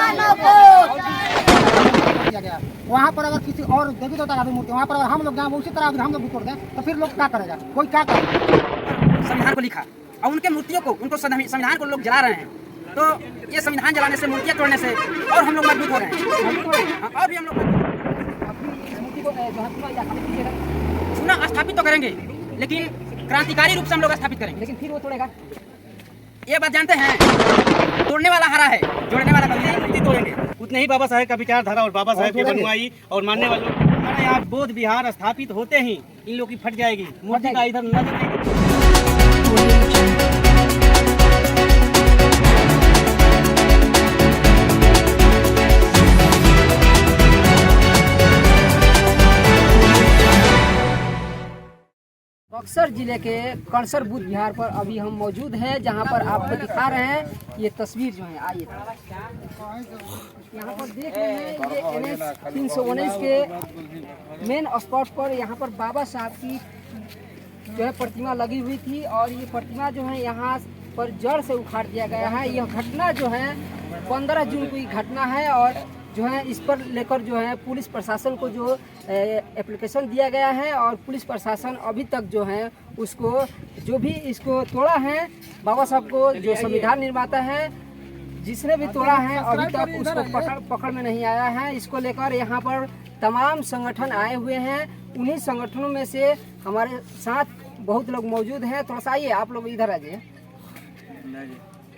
मुसलमानों को किया गया। वहाँ पर अगर किसी और देवी देवता का भी मूर्ति वहाँ पर अगर हम लोग जहाँ उसी तरह अगर हम लोग भी तोड़ दें तो फिर लोग क्या करेगा, कोई क्या करेगा। संविधान को लिखा और उनके मूर्तियों को उनको संविधान को लोग जला रहे हैं, तो ये संविधान जलाने से मूर्तियाँ तोड़ने से और हम लोग मजबूत हो रहे हैं। और भी हम लोग चुनाव स्थापित तो करेंगे, लेकिन क्रांतिकारी रूप से हम लोग स्थापित करेंगे। लेकिन फिर वो तोड़ेगा, ये बात जानते हैं, तोड़ने वाला हरा है, जोड़ने वाला कभी नहीं। मूर्ति तोड़ेंगे उतने ही बाबा साहेब का विचारधारा और बाबा साहेब की बनवाई और मानने वालों हमारे यहाँ बौद्ध विहार स्थापित होते ही इन लोग की फट जाएगी मूर्ति का इधर नजर नहीं। बक्सर जिले के कणसर बुद्ध विहार पर अभी हम मौजूद हैं, जहां पर आपको दिखा रहे हैं ये तस्वीर जो है। आइए यहाँ पर देख रहे हैं, ये NH 319 के मेन स्पॉट पर यहाँ पर बाबा साहब की जो है प्रतिमा लगी हुई थी और ये प्रतिमा जो है यहाँ पर जड़ से उखाड़ दिया गया है। यह घटना जो है 15 जून की घटना है और जो है इस पर लेकर जो है पुलिस प्रशासन को जो एप्लीकेशन दिया गया है और पुलिस प्रशासन अभी तक जो है उसको जो भी इसको तोड़ा है, बाबा साहब को जो संविधान निर्माता है जिसने भी तोड़ा है अभी तक उसको पकड़ में नहीं आया है। इसको लेकर यहाँ पर तमाम संगठन आए हुए हैं। उन्हीं संगठनों में से हमारे साथ बहुत लोग मौजूद हैं। थोड़ा सा आइए, आप लोग इधर आ जाइए।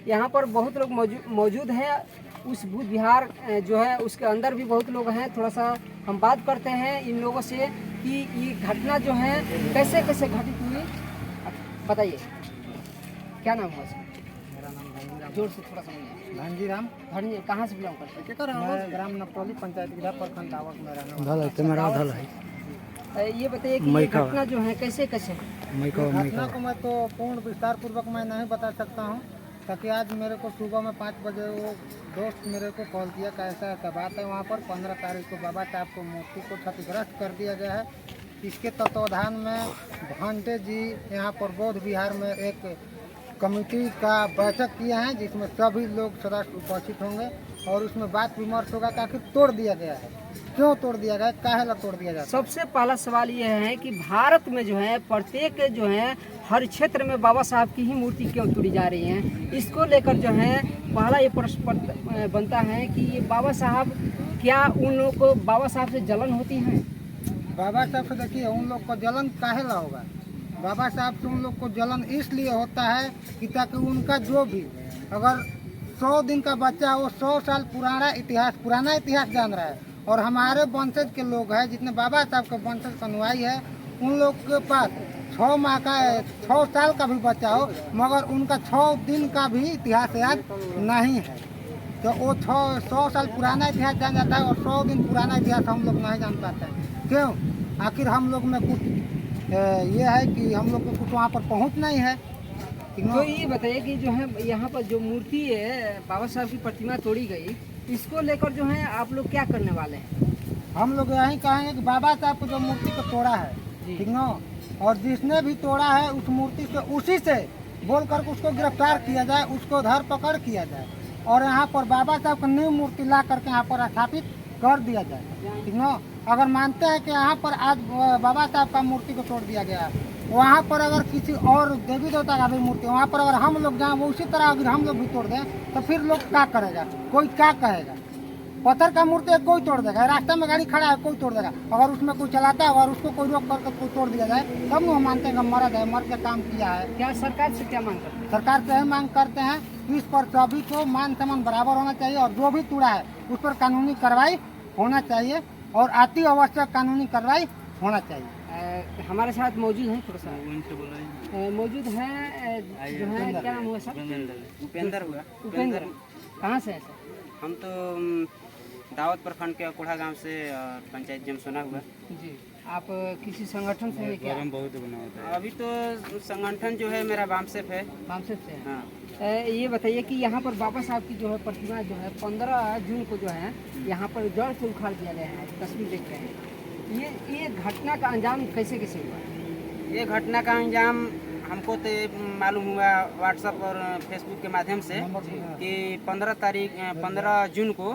यहाँ पर बहुत लोग मौजूद हैं। उस बुद्ध विहार जो है उसके अंदर भी बहुत लोग हैं। थोड़ा सा हम बात करते हैं इन लोगों से कि ये घटना जो है कैसे कैसे घटित हुई, बताइए। क्या नाम हुआ इसका? मेरा नाम धनीराम। जोर से थोड़ा समझिए। धनीराम। धनी कहाँ से बिलोंग करते हैं? ग्राम नपटोली पंचायत प्रखंड टावर मेरा नाम। ये बताइए कि ये घटना जो है कैसे कैसे? घटना को मैं तो पूर्ण विस्तार पूर्वक मैं नहीं बता सकता हूँ, ताकि आज मेरे को सुबह में 5 बजे वो दोस्त मेरे को कॉल किया कि ऐसा ऐसा बात है। वहाँ पर 15 तारीख को बाबा साहब को मूर्ति को क्षतिग्रस्त कर दिया गया है। इसके तत्वाधान में भांटे जी यहाँ पर बौद्ध विहार में एक कमेटी का बैठक किए हैं, जिसमें सभी लोग सदस्य उपस्थित होंगे और उसमें बात विमर्श होगा कि आखिर तोड़ दिया गया है, क्यों तोड़ दिया गया, काहे ला तोड़ दिया गया। सबसे पहला सवाल ये है कि भारत में जो है प्रत्येक जो है हर क्षेत्र में बाबा साहब की ही मूर्ति क्यों तोड़ी जा रही है। इसको लेकर जो है पहला ये प्रश्न बनता है कि ये बाबा साहब, क्या उन लोगों को बाबा साहब से जलन होती है? बाबा साहब से देखिए, उन लोग को जलन काहे ला होगा। बाबा साहब से उन लोग को जलन इसलिए होता है कि ताकि उनका जो भी अगर 100 दिन का बच्चा है वो 100 साल पुराना इतिहास जान रहा है। और हमारे वंशज के लोग हैं जितने बाबा साहब के वंशज का अनुयायी है, उन लोग के पास 6 माह का 6 साल का भी बच्चा हो मगर उनका 6 दिन का भी इतिहास याद नहीं है। तो वो 100 साल पुराना इतिहास जान जाता है और 100 दिन पुराना इतिहास हम लोग नहीं जान पाते हैं। क्यों? आखिर हम लोग में कुछ ये है कि हम लोग को कुछ वहाँ पर पहुँच नहीं है। तो ये बताइए कि जो है यहाँ पर जो मूर्ति है बाबा साहब की प्रतिमा तोड़ी गई, इसको लेकर जो है आप लोग क्या करने वाले हैं? हम लोग यही कहेंगे कि बाबा साहब को जो मूर्ति को तोड़ा है, ठीक ना, और जिसने भी तोड़ा है उस मूर्ति से उसी से बोल कर उसको गिरफ्तार किया जाए, उसको धरपकड़ किया जाए और यहाँ पर बाबा साहब को न्यू मूर्ति ला करके यहाँ पर स्थापित कर दिया जाए, ठीक ना। अगर मानते हैं कि यहाँ पर आज बाबा साहब का मूर्ति को तोड़ दिया गया, वहाँ पर अगर किसी और देवी देवता का भी मूर्ति वहाँ पर अगर हम लोग जहाँ वो उसी तरह अगर हम लोग भी तोड़ दें तो फिर लोग क्या करेगा, कोई क्या कहेगा। पत्थर का मूर्ति कोई तोड़ देगा, रास्ते में गाड़ी खड़ा है कोई तोड़ देगा, अगर उसमें कोई चलाता है अगर उसको कोई रोक करके कोई तोड़ दिया जाए तब हम मानते हैं कि मर्द है, मर्द का काम किया है। क्या सरकार से क्या मांग करते हैं? सरकार से यही मांग करते हैं कि इस पर सभी को मान सम्मान बराबर होना चाहिए और जो भी तोड़ा है उस पर कानूनी कार्रवाई होना चाहिए और अति आवश्यक कानूनी कार्रवाई होना चाहिए। हमारे साथ मौजूद हैं, थोड़ा सा मौजूद हैं जो है, क्या नाम हुआ सर? उपेंद्र हुआ। उपेंद्र, कहाँ से है सर? हम तो दावत प्रखंड के कोढ़ा गांव से और पंचायत जमसोना हुआ जी। आप किसी संगठन से हैं क्या? अभी तो संगठन जो है मेरा वामसेफ है। वामसेफ से है। हाँ। ये बताइए कि यहाँ पर बाबा साहब की जो है प्रतिमा जो है 15 जून को जो है यहाँ पर जड़ से उखाड़ दिया गया है, तस्वीर देख रहे हैं। ये घटना का अंजाम कैसे कैसे हुआ? ये घटना का अंजाम हमको तो ये मालूम हुआ व्हाट्सएप और फेसबुक के माध्यम से कि 15 जून को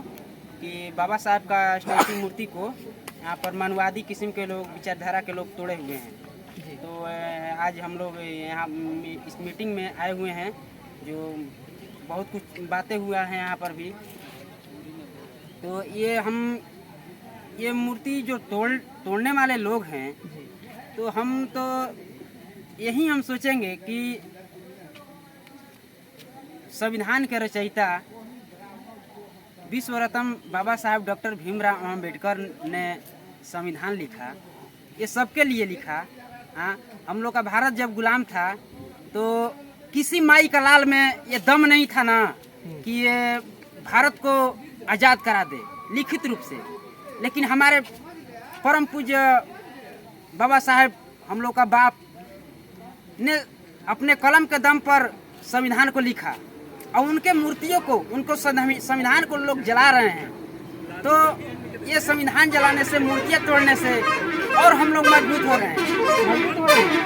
कि बाबा साहब का स्टैचू मूर्ति को यहाँ पर मानवादी किस्म के लोग, विचारधारा के लोग तोड़े हुए हैं। तो आज हम लोग यहाँ इस मीटिंग में आए हुए हैं, जो बहुत कुछ बातें हुआ है यहाँ पर भी। तो ये मूर्ति जो तोड़ने वाले लोग हैं, तो हम सोचेंगे कि संविधान के रचयिता विश्व रत्न बाबा साहब डॉक्टर भीमराव अम्बेडकर ने संविधान लिखा, ये सबके लिए लिखा। हाँ, हम लोग का भारत जब गुलाम था तो किसी माई का लाल में ये दम नहीं था ना कि ये भारत को आज़ाद करा दे लिखित रूप से, लेकिन हमारे परम पूज्य बाबा साहब, हम लोग का बाप ने अपने कलम के दम पर संविधान को लिखा और उनके मूर्तियों को, उनको संविधान को लोग जला रहे हैं। तो ये संविधान जलाने से, मूर्तियाँ तोड़ने से और हम लोग मजबूत हो रहे हैं।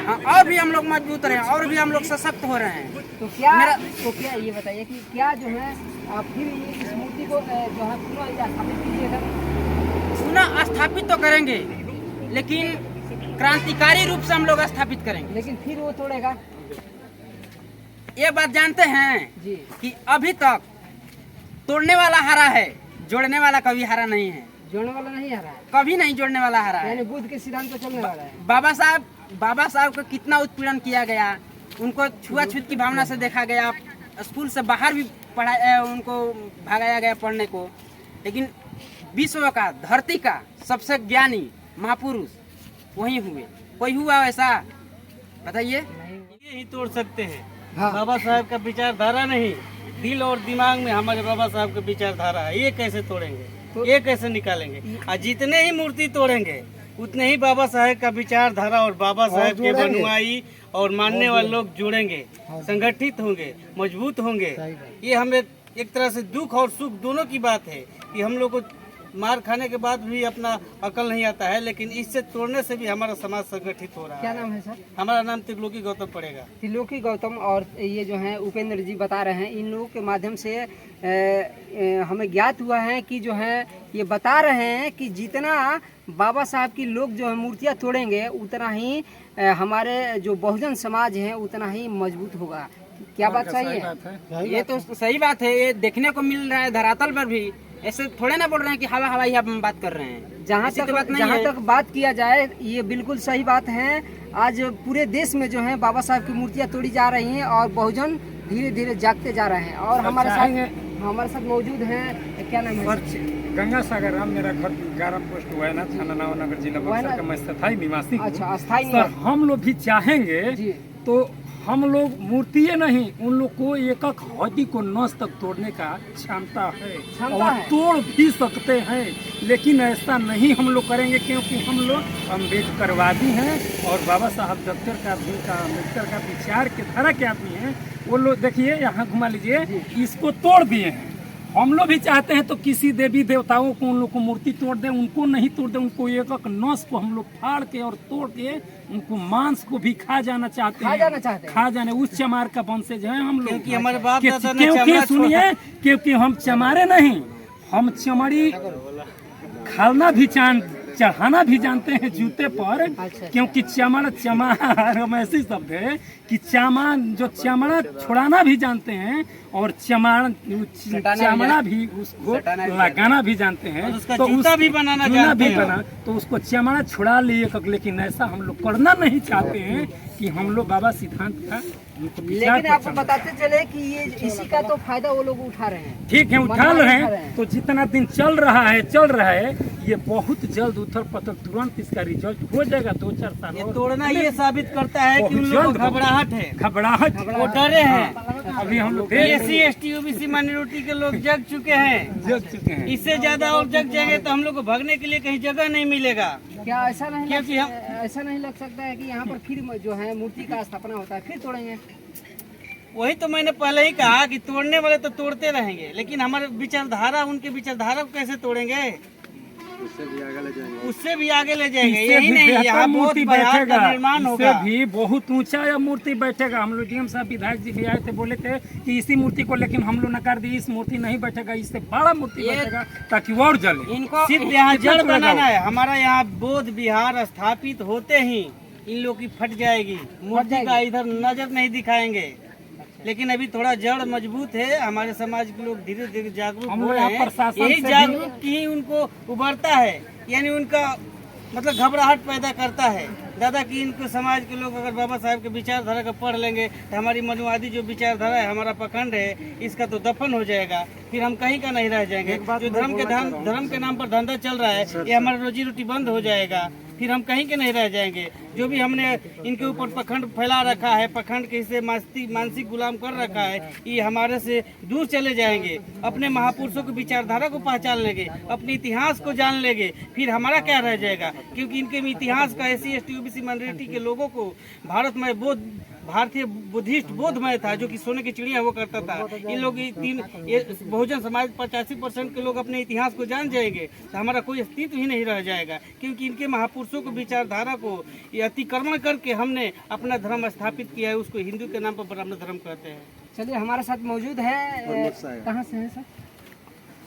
हाँ, और भी हम लोग मजबूत रहे हैं, और भी हम लोग सशक्त हो रहे हैं। तो क्या ये बताइए कि क्या जो है फिर ये इस मूर्ति को जो है पुनः स्थापित कीजिएगा? पुनः स्थापित तो करेंगे, लेकिन क्रांतिकारी रूप से हम लोग स्थापित करेंगे। लेकिन फिर वो तोड़ेगा? ये बात जानते हैं जी कि अभी तक तोड़ने वाला हारा है, जोड़ने वाला कभी हारा नहीं है। जोड़ने वाला नहीं आ रहा है, कभी नहीं जोड़ने वाला हारा है। यानी बुद्ध के सिद्धांत पर चलने वाला है। बाबा साहब को कितना उत्पीड़न किया गया, उनको छुआछूत की भावना से देखा गया, स्कूल से बाहर भी उनको भगाया गया पढ़ने को। लेकिन विश्व का, धरती का सबसे ज्ञानी महापुरुष वही हुए। कोई हुआ वैसा? बताइए। ये ही तोड़ सकते हैं। हाँ। बाबा साहब का विचारधारा नहीं, दिल और दिमाग में हमारे बाबा साहब का विचारधारा है। ये कैसे तोड़ेंगे? ये कैसे निकालेंगे? और जितने ही मूर्ति तोड़ेंगे उतने ही बाबा साहब का विचारधारा और बाबा साहब के अनुयायी और मानने वाले लोग जुड़ेंगे, संगठित होंगे, मजबूत होंगे। ये हमें एक तरह से दुख और सुख दोनों की बात है कि हम लोग को मार खाने के बाद भी अपना अकल नहीं आता है, लेकिन इससे तोड़ने से भी हमारा समाज संगठित हो रहा है। क्या नाम है सर? हमारा नाम त्रिलोकी गौतम पड़ेगा। त्रिलोकी गौतम और ये जो है उपेंद्र जी बता रहे हैं, इन लोगों के माध्यम से हमें ज्ञात हुआ है कि जो है ये बता रहे हैं कि जितना बाबा साहब की लोग जो है मूर्तियाँ तोड़ेंगे, उतना ही हमारे जो बहुजन समाज है उतना ही मजबूत होगा। क्या बात सही है? ये तो सही बात है। ये देखने को मिल रहा है धरातल पर भी। ऐसे थोड़े ना बोल रहे हैं कि हवा हवाई हम बात कर रहे हैं। जहाँ तक बात किया जाए, ये बिल्कुल सही बात है। आज पूरे देश में जो है बाबा साहब की मूर्तियाँ तोड़ी जा रही हैं और बहुजन धीरे धीरे जागते जा रहे हैं। और हमारे साथ मौजूद हैं, क्या नाम है? गंगा सागर राम, मेरा घर 11 पोस्ट वायनाड, थाना नवानगर, जिला बक्सर का मैं स्थायी निवासी हूँ। अच्छा, अस्थायी सर, निवासी। हम लोग भी चाहेंगे जी। तो हम लोग मूर्तियाँ नहीं, उन लोग को एक एक हड्डी को नस तक तोड़ने का क्षमता है और तोड़ भी सकते हैं। लेकिन ऐसा नहीं हम लोग करेंगे, क्योंकि हम लोग अम्बेडकरवादी हैं और बाबा साहब अम्बेडकर का विचार के धारा के आदमी हैं। वो लोग देखिए, यहाँ घुमा लीजिए, इसको तोड़ दिए हैं। हम लोग भी चाहते हैं तो किसी देवी देवताओं को उन लोग को मूर्ति तोड़ दे, उनको नहीं तोड़ दे, उनको एक एक नस को हम लोग फाड़ के और तोड़ के उनको मांस को भी खा जाना चाहते हैं। खा जाने उस चमार का वंशज है हम लोग। क्योंकि हमारे बाप दादा ने क्योंकि सुनिए, क्योंकि हम चमारे नहीं, हम चमड़ी खालना भी चढ़ाना भी जानते हैं जूते पर। क्योंकि चमार हम ऐसे शब्द है कि चमड़ा छुड़ाना भी जानते हैं और चमड़ा भी उसको लगाना भी जानते हैं। तो जूता भी बनाना जानते हैं। तो उसको चमड़ा छुड़ा लिए, लेकिन ऐसा हम लोग करना नहीं चाहते हैं कि हम लोग बाबा सिद्धांत का। लेकिन आपको बताते चले कि ये इसी का तो फायदा वो लोग उठा रहे हैं। ठीक है, उठा रहे हैं। तो जितना दिन चल रहा है, ये बहुत जल्द उथल पथल तुरंत इसका रिजल्ट हो जाएगा। 2-4 साल ये तोड़ना ये साबित करता है कि उन लोगों को घबराहट है, वो डरे हैं। अभी हम लोग SC ST OBC माइनॉरिटी के लोग जग चुके हैं। इससे ज्यादा और जग जाएंगे तो हम लोग को भागने के लिए कहीं जगह नहीं मिलेगा। क्या ऐसा नहीं लग सकता है कि यहाँ पर फिर जो है मूर्ति का स्थापना होता है, फिर तोड़ेंगे? वही तो मैंने पहले ही कहा कि तोड़ने वाले तो तोड़ते रहेंगे, लेकिन हमारे विचारधारा, उनके विचारधारा को कैसे तोड़ेंगे? उससे भी आगे ले जाएंगे इससे यही भी नहीं, बेहतर यहाँ बहुत मूर्ति बड़ा बैठेगा, निर्माण इससे होगा। भी बहुत ऊंचा यह मूर्ति बैठेगा। हम लोग डीएम साहब विधायक जी भी आए थे, बोले थे कि इसी मूर्ति को, लेकिन हम लोग नकार दिए, इस मूर्ति नहीं बैठेगा, इससे बड़ा मूर्ति बैठेगा ताकि वो और जले। इनको सिर्फ यहाँ कितना जड़ तोड़ेगा बनाना वो? है। हमारा यहाँ बोध विहार स्थापित होते ही इन लोग की फट जाएगी मूर्ति का, इधर नजर नहीं दिखाएंगे। लेकिन अभी थोड़ा जड़ मजबूत है, हमारे समाज के लोग धीरे धीरे जागरूक हम हो लोग रहे यहाँ हैं। प्रशासन यही से भी- जागरूक ही उनको उभरता है, यानी उनका मतलब घबराहट पैदा करता है। दादा कि इनको समाज के लोग अगर बाबा साहब के विचारधारा को पढ़ लेंगे तो हमारी मनुवादी जो विचारधारा है, हमारा पखंड है, इसका तो दफन हो जाएगा, फिर हम कहीं का नहीं रह जाएंगे। जो धर्म के नाम पर धंधा चल रहा है, ये हमारा रोजी रोटी बंद हो जाएगा, फिर हम कहीं के नहीं रह जाएंगे। जो भी हमने इनके ऊपर पखंड फैला रखा है, पखंड के हिस्से मानसिक गुलाम कर रखा है, ये हमारे से दूर चले जाएंगे। अपने महापुरुषों की विचारधारा को पहचान लेंगे, अपने इतिहास को जान लेंगे, फिर हमारा क्या रह जाएगा। क्योंकि इनके इतिहास का SC ST OBC माइनॉरिटी के लोगों को भारतीय बुद्धिस्ट बोधमय था, जो कि सोने की चिड़िया हुआ करता था। इन लोग ये बहुजन समाज 85% के लोग अपने इतिहास को जान जाएंगे तो हमारा कोई अस्तित्व ही नहीं रह जाएगा। क्योंकि इनके महापुरुषों को विचारधारा को ये अतिक्रमण करके हमने अपना धर्म स्थापित किया है, उसको हिंदू के नाम पर ब्राह्मण धर्म कहते हैं। चलिए हमारे साथ मौजूद है, कहाँ से है सर?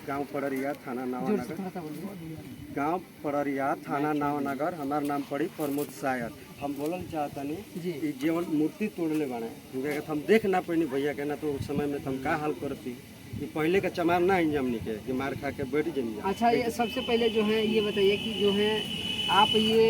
गांव पड़रिया थाना नावानगर। थोड़ा सा बोलिए। गांव पड़रिया थाना नावानगर। हमार नाम पड़ी प्रमोद सायर। हम बोलल चाहतनी जी। कि जीवन मूर्ति तोड़ले बाड़े, क्योंकि हम देख ना पैनी भैया के ना, तो उस समय में हम का हाल करती कि पहले का चमार ना है हमनी के कि मार खा के बैठ जाइए। अच्छा, ये सबसे पहले जो है ये बताइए कि जो है आप ये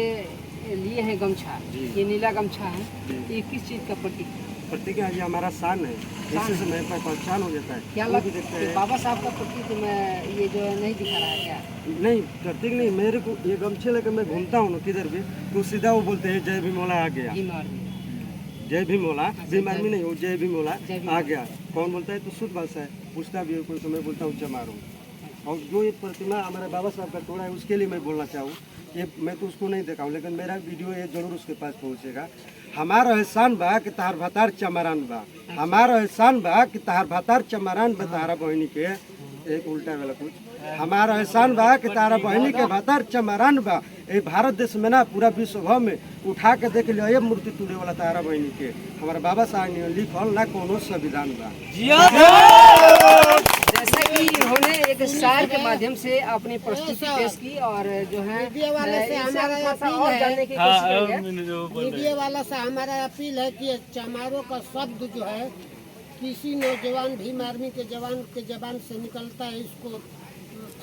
लिए हैं गमछा, ये नीला गमछा है, ये किस चीज़ का प्रतीक है? प्रतीक है, ये हमारा शान है, इससे समय पर पहचान हो जाता है। क्या कोई भी लगता देखता है है बाबा साहब का प्रतीक में ये जो है नहीं दिखा रहा है क्या? नहीं, प्रतीक नहीं, मेरे को ये गमछे लेकर मैं घूमता हूँ ना किधर भी, तो सीधा वो बोलते हैं जय भीमोला आ गया, बीमार भी। जय भीमोला, भीम आर्मी नहीं, वो जय भीमोला जय भीमोला। आ गया। कौन बोलता है तो शुद्ध भाषा है, पूछता भी है कोई समय बोलता हूँ चमारो। और जो ये प्रतिमा हमारे बाबा साहब का तोड़ा है, उसके लिए मैं बोलना चाहूँ, ये मैं तो उसको नहीं देखा हूँ, लेकिन मेरा वीडियो ये जरूर उसके पास पहुँचेगा। हमारा एहसान बा कि तहार भातार चमरान बा, हमारा एहसान बा कि तहार भातार चमरान बा, तारा बहनी के एक उल्टा वाला कुछ, हमारा एहसान बा कि तारा बहनी के भातार चमरान बा। ये भारत देश में ना, पूरा विश्व भर में उठा के देख लिया, ये मूर्ति तोड़े वाला तारा बहनी के हमारा बाबा साहब ने लिखल ना कोनो संविधान बा। जैसा कि उन्होंने एक शायर के माध्यम से अपनी प्रस्तुति पेश की, और जो है मीडिया वाले से इनसे हमारा हम थोड़ा सा अपील और है। जानने की कोशिश करेंगे। मीडिया वाला से हमारा अपील है कि चमारों का शब्द जो है किसी नौजवान भीम आर्मी के जवान के जबान से निकलता है, इसको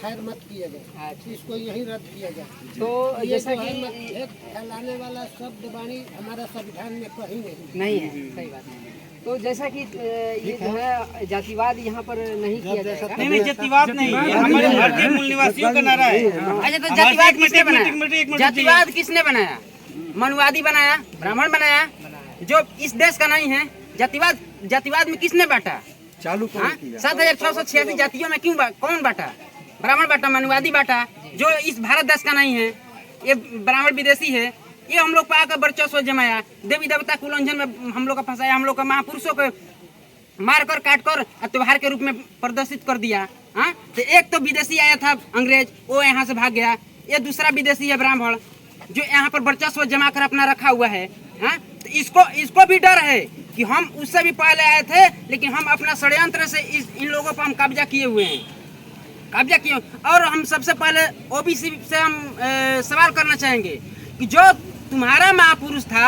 खैर मत किया जाए, इसको यही रद्द किया जाए। तो ये जैसा जो है कि मतभेद फैलाने वाला शब्द वाणी हमारा संविधान में कहीं नहीं। नहीं है, सही बात है। तो जैसा कि ये जो है जातिवाद यहाँ पर नहीं किया जाएगा। नहीं, जातिवाद नहीं, ये हमारे भारतीय मूल निवासियों का नारा है। अच्छा, तो जातिवाद किसने बनाया? जातिवाद किसने बनाया? मनुवादी बनाया, ब्राह्मण बनाया, जो इस देश का नहीं है। जातिवाद में किसने बांटा? चालू कौन किया? 7686 जातियों में क्यों कौन बांटा? ब्राह्मण बांटा, मनुवादी बांटा, जो इस भारत देश का नहीं है। ये ब्राह्मण विदेशी है, ये हम लोग पर आकर वर्चस्व जमाया, देवी देवता के उल्लंघन में हम लोग का फंसाया, हम लोग का महापुरुषों को मार कर काट कर त्योहार के रूप में प्रदर्शित कर दिया। हाँ, तो एक तो विदेशी आया था अंग्रेज, वो यहाँ से भाग गया। ये दूसरा विदेशी है ब्राह्मण, जो यहाँ पर वर्चस्व जमा कर अपना रखा हुआ है। हाँ, तो इसको भी डर है कि हम उससे भी पहले आए थे, लेकिन हम अपना षड्यंत्र से इन लोगों पर हम कब्जा किए हुए हैं, कब्जा किए। और हम सबसे पहले OBC से हम सवाल करना चाहेंगे कि जो तुम्हारा महापुरुष था,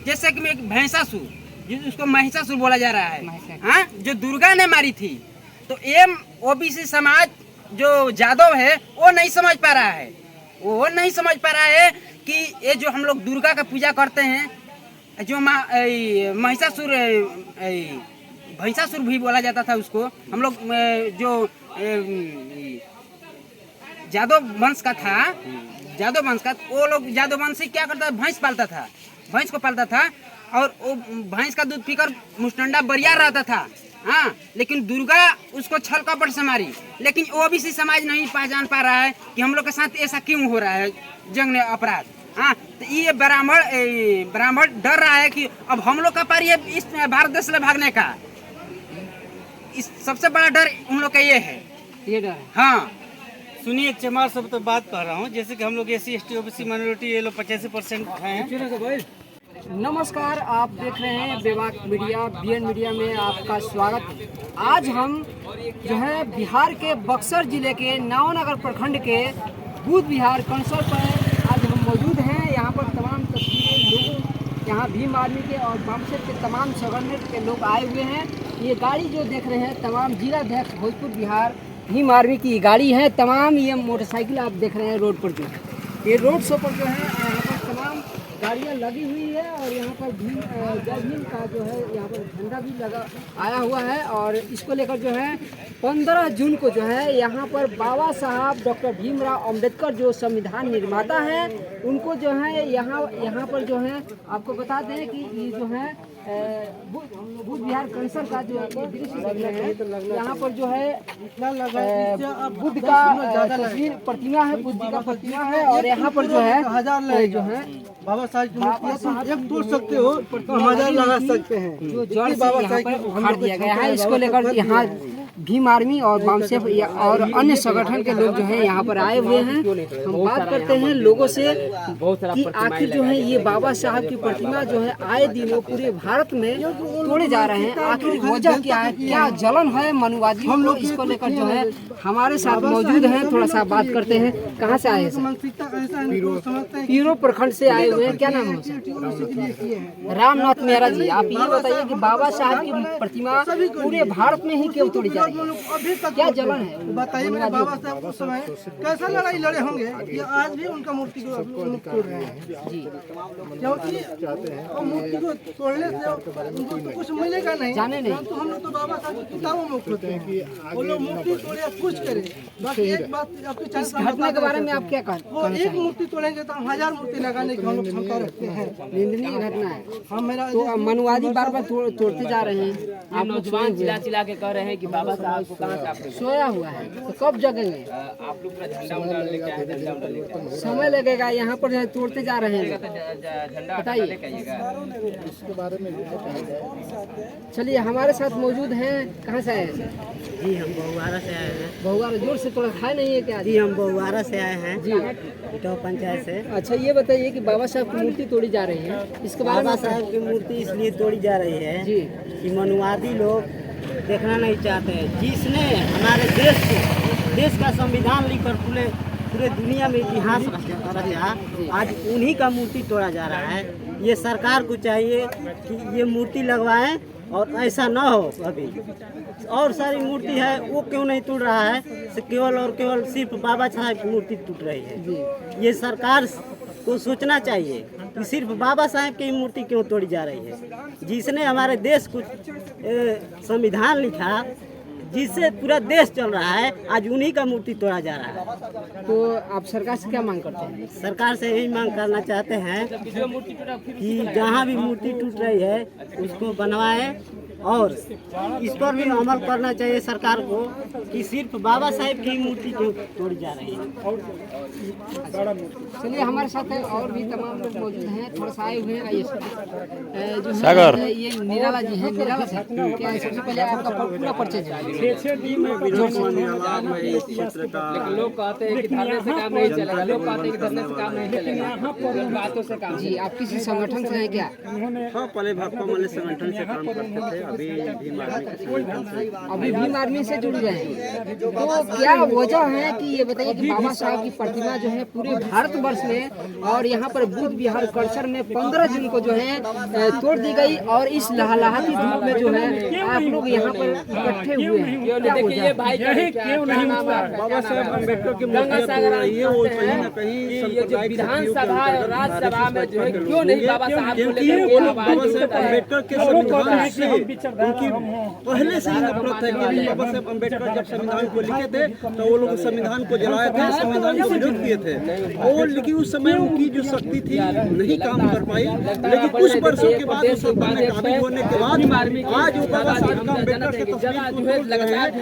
जैसे कि एक भैंसासुर, जिसको महिषासुर बोला जा रहा है, हाँ, जो दुर्गा ने मारी थी, तो ये OBC समाज जो जादव है वो नहीं समझ पा रहा है, वो नहीं समझ पा रहा है कि ये जो हम लोग दुर्गा का पूजा करते हैं, जो महिषासुर, भैंसासुर भी बोला जाता था उसको, हम लोग जो जादव वंश का था, जादव वंश का, वो लोग जादव वंश से क्या करता था, भैंस पालता था, भैंस को पालता था, और वो भैंस का दूध पीकर मुस्टंडा बरियार रहता था। हाँ, लेकिन दुर्गा उसको छल कपट से मारी। लेकिन OBC समाज नहीं पहचान पा रहा है कि हम लोग के साथ ऐसा क्यों हो रहा है, जंग अपराध। हाँ, तो ये ब्राह्मण डर रहा है कि अब हम लोग का पारी है इस भारत देश से भागने का। इस सबसे बड़ा डर उन लोग का ये है, ये डर है। हाँ, सुनिए, एक चमार सब तो बात कह रहा हूँ। जैसे कि हम लोग SC ST OBC माइनॉरिटी ये लोग 85% हैं। नमस्कार, आप देख रहे हैं बेबाक मीडिया, BN मीडिया में आपका स्वागत है। आज हम जो है बिहार के बक्सर जिले के नवानगर प्रखंड के बुद्ध विहार कंसर पर आज हम मौजूद हैं। यहाँ पर तमाम तस्वीरें लोगों, यहाँ भीम आर्मी के और वामसेट के तमाम संगठन के लोग आए हुए हैं। ये गाड़ी जो देख रहे हैं तमाम जिलाध्यक्ष भोजपुर बिहार भीम आर्मी की गाड़ी है। तमाम ये मोटरसाइकिल आप देख रहे हैं रोड पर जो है, ये रोड शो पर जो है यहाँ पर तमाम गाड़ियाँ लगी हुई है और यहाँ पर जय भीम का जो है यहाँ पर झंडा भी लगा आया हुआ है। और इसको लेकर जो है 15 जून को जो है यहाँ पर बाबा साहब डॉक्टर भीमराव अंबेडकर जो संविधान निर्माता है उनको जो है यहाँ पर जो है आपको बता दें कि ये जो है बुद्ध विहार कंसर का जो है दृश्य लग रहा है। यहाँ पर जो है बुद्ध का तस्वीर प्रतिमा है, बुद्ध जी का प्रतिमा है और यहाँ पर जो है बाबा साहब की मूर्ति एक तोड़ सकते हो तो 1000 लगा सकते हैं। जो जड़ से यहाँ पर उखाड़ दिया गया है, इसको लेकर यहाँ भीम आर्मी और वामसेफ और अन्य संगठन के लोग जो हैं यहाँ पर आए हुए हैं। हम बात करते हैं लोगों से कि आखिर जो है ये बाबा साहब की प्रतिमा जो है आए दिन वो पूरे भारत में तोड़े जा रहे हैं, आखिर वजह क्या है, क्या जलन है मनुवादियों को, इसको लेकर जो है हमारे साथ मौजूद हैं। थोड़ा सा बात करते हैं। कहाँ से आए हैं? पीरो प्रखंड से आए हुए हैं। क्या नाम है? रामनाथ मेहरा जी। आप ये बताइए कि बाबा साहब की प्रतिमा पूरे भारत में ही क्यों तोड़ी जा रही है, क्या जलन है? बताइए मेरे बाबा साहब उस समय कैसा लड़ाई लड़े होंगे कि आज भी उनका मूर्ति को लोग तोड़ रहे हैं जी, क्योंकि मूर्ति को तोड़ने से उनको तो कुछ मिलेगा नहीं, जाने नहीं। तो हम लोग तो बाबा साहब की किताबों में होते हैं, वो लोग मूर्ति तोड़े या कुछ करे। बाकी एक बात आपके इस घटना के बारे में आप क्या कहते वो एक मूर्ति तोड़ेंगे तो हम 1000 मूर्ति लगाने की हम लोग क्षमता रखते हैं। निंदनीय घटना है। हम मेरा तो मनुवादी बार बार तोड़ते जा रहे हैं। आप नौजवान चिल्ला के कह रहे हैं कि बाबा साहब को कहाँ से सोया हुआ है, तो कब जगेंगे? आप लोग झंडा लेके आए, झंडा लेके समय लगेगा। यहाँ पर जो है तोड़ते जा रहे हैं, बताइए। चलिए हमारे साथ मौजूद हैं। कहाँ से आए हैं? जी हम बहुआरा से आए हैं। बहुआरा जोर से थोड़ा खाए नहीं है क्या? जी हम बहुआरा से आए हैं जी, इटो पंचायत से। अच्छा ये बताइए कि बाबा साहब की मूर्ति तोड़ी जा रही है, इसके बारे में बाबा साहब की मूर्ति इसलिए तोड़ी जा रही है जी कि मनुवादी लोग देखना नहीं चाहते हैं। जिसने हमारे देश का संविधान लिखकर पूरे दुनिया में इतिहास रचा, आज उन्हीं का मूर्ति तोड़ा जा रहा है। ये सरकार को चाहिए कि ये मूर्ति लगवाएं और ऐसा ना हो। अभी और सारी मूर्ति है वो क्यों नहीं टूट रहा है, केवल सिर्फ बाबा साहब की मूर्ति टूट रही है। ये सरकार को सोचना चाहिए कि सिर्फ बाबा साहब की मूर्ति क्यों तोड़ी जा रही है। जिसने हमारे देश को संविधान लिखा, जिससे पूरा देश चल रहा है, आज उन्हीं का मूर्ति तोड़ा जा रहा है। तो आप सरकार से क्या मांग करते हैं? सरकार से यही मांग करना चाहते हैं कि जहाँ भी मूर्ति टूट रही है उसको बनवाएं और इस पर भी अमल करना चाहिए सरकार को कि सिर्फ बाबा साहब की मूर्ति क्यों तोड़ी जा रही है। चलिए हमारे साथ और भी तमाम लोग मौजूद हैं, थोड़ा सा आए हुए हैं। आइए जो सागर ये निराला जी हैं। निराला से क्या है? सबसे पहले आपका पूरा परिचय लेकिन लोग कहते हैं कि धरने से काम नहीं चलेगा, लोग कहते हैं कि धरने से काम नहीं चलेगा, बातों से काम। जी आप किसी संगठन से हैं क्या? हाँ, पहले भाकपा वाले संगठन से काम करते थे, अभी भीम आर्मी से जुड़ गए हैं। तो क्या वजह है कि ये बताइए कि बाबा साहब की प्रतिमा जो है पूरे भारतवर्ष में और यहाँ पर बुद्ध विहार परिसर में 15 जून को जो है तोड़ दी गई और इस लहलहाती धूप में जो है आप लोग यहाँ पर इकट्ठे हुए हैं। देखिए ये भाई क्यों नहीं बाबा साहब अम्बेडकर की गंगा सागर है, वो कहीं ना कहीं ये जो विधानसभा और राज्यसभा में जो है क्यों नहीं बाबा साहब को लेकर बाबा साहब अम्बेडकर के संविधान से उनकी पहले से ही नफरत है कि बाबा साहब अम्बेडकर जब संविधान को लिखे थे तो वो लोग संविधान को जलाए थे, संविधान का विरोध किए थे। और लेकिन उस समय उनकी जो शक्ति थी नहीं काम कर पाई, लेकिन कुछ वर्षों के बाद उस सत्ता में काबिज होने के बाद आज वो बाबा साहब अम्बेडकर के तस्वीर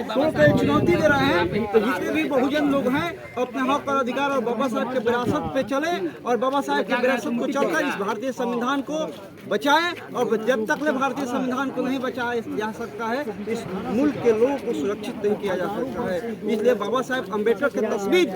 को चुनौती दे रहे हैं। तो जितने भी बहुजन लोग हैं अपने हक और अधिकार और बाबा साहब के विरासत पे चले और बाबा साहब के विरासत को चलकर इस भारतीय संविधान को बचाएं। और जब तक भारतीय संविधान को नहीं बचाया जा सकता है, इस मुल्क के लोगों को सुरक्षित नहीं किया जा सकता है। इसलिए बाबा साहेब अम्बेडकर की तस्वीर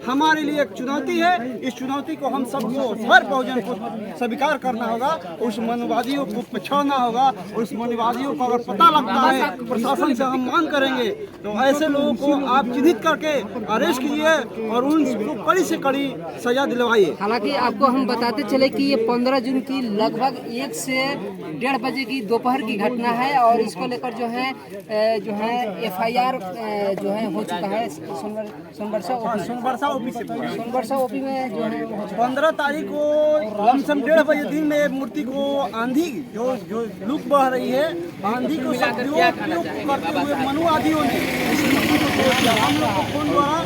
हमारे लिए एक चुनौती है। इस चुनौती को हम सबको, हर बहुजन को स्वीकार करना होगा। उस मनवादियों को पछाड़ना होगा। उस मनवादियों को अगर पता लगता है प्रशासन से हम मांग करेंगे तो ऐसे लोगों को आप चिन्हित करके अरेस्ट कीजिए और उनको कड़ी से कड़ी सजा दिलवाइए। हालांकि आपको हम बताते चले कि ये 15 जून की लगभग 1 से 1:30 बजे की दोपहर की घटना है और इसको लेकर जो है FIR जो है हो चुका है सोनबरसा ओपी में जो है 15 तारीख को लमसम 1:30 बजे दिन में मूर्ति को आंधी जो लुक बह रही है, आंधी को सदुपयोग करते हुए मनुवादियों ने इस मूर्ति को तोड़ दिया। हम लोग को फोन द्वारा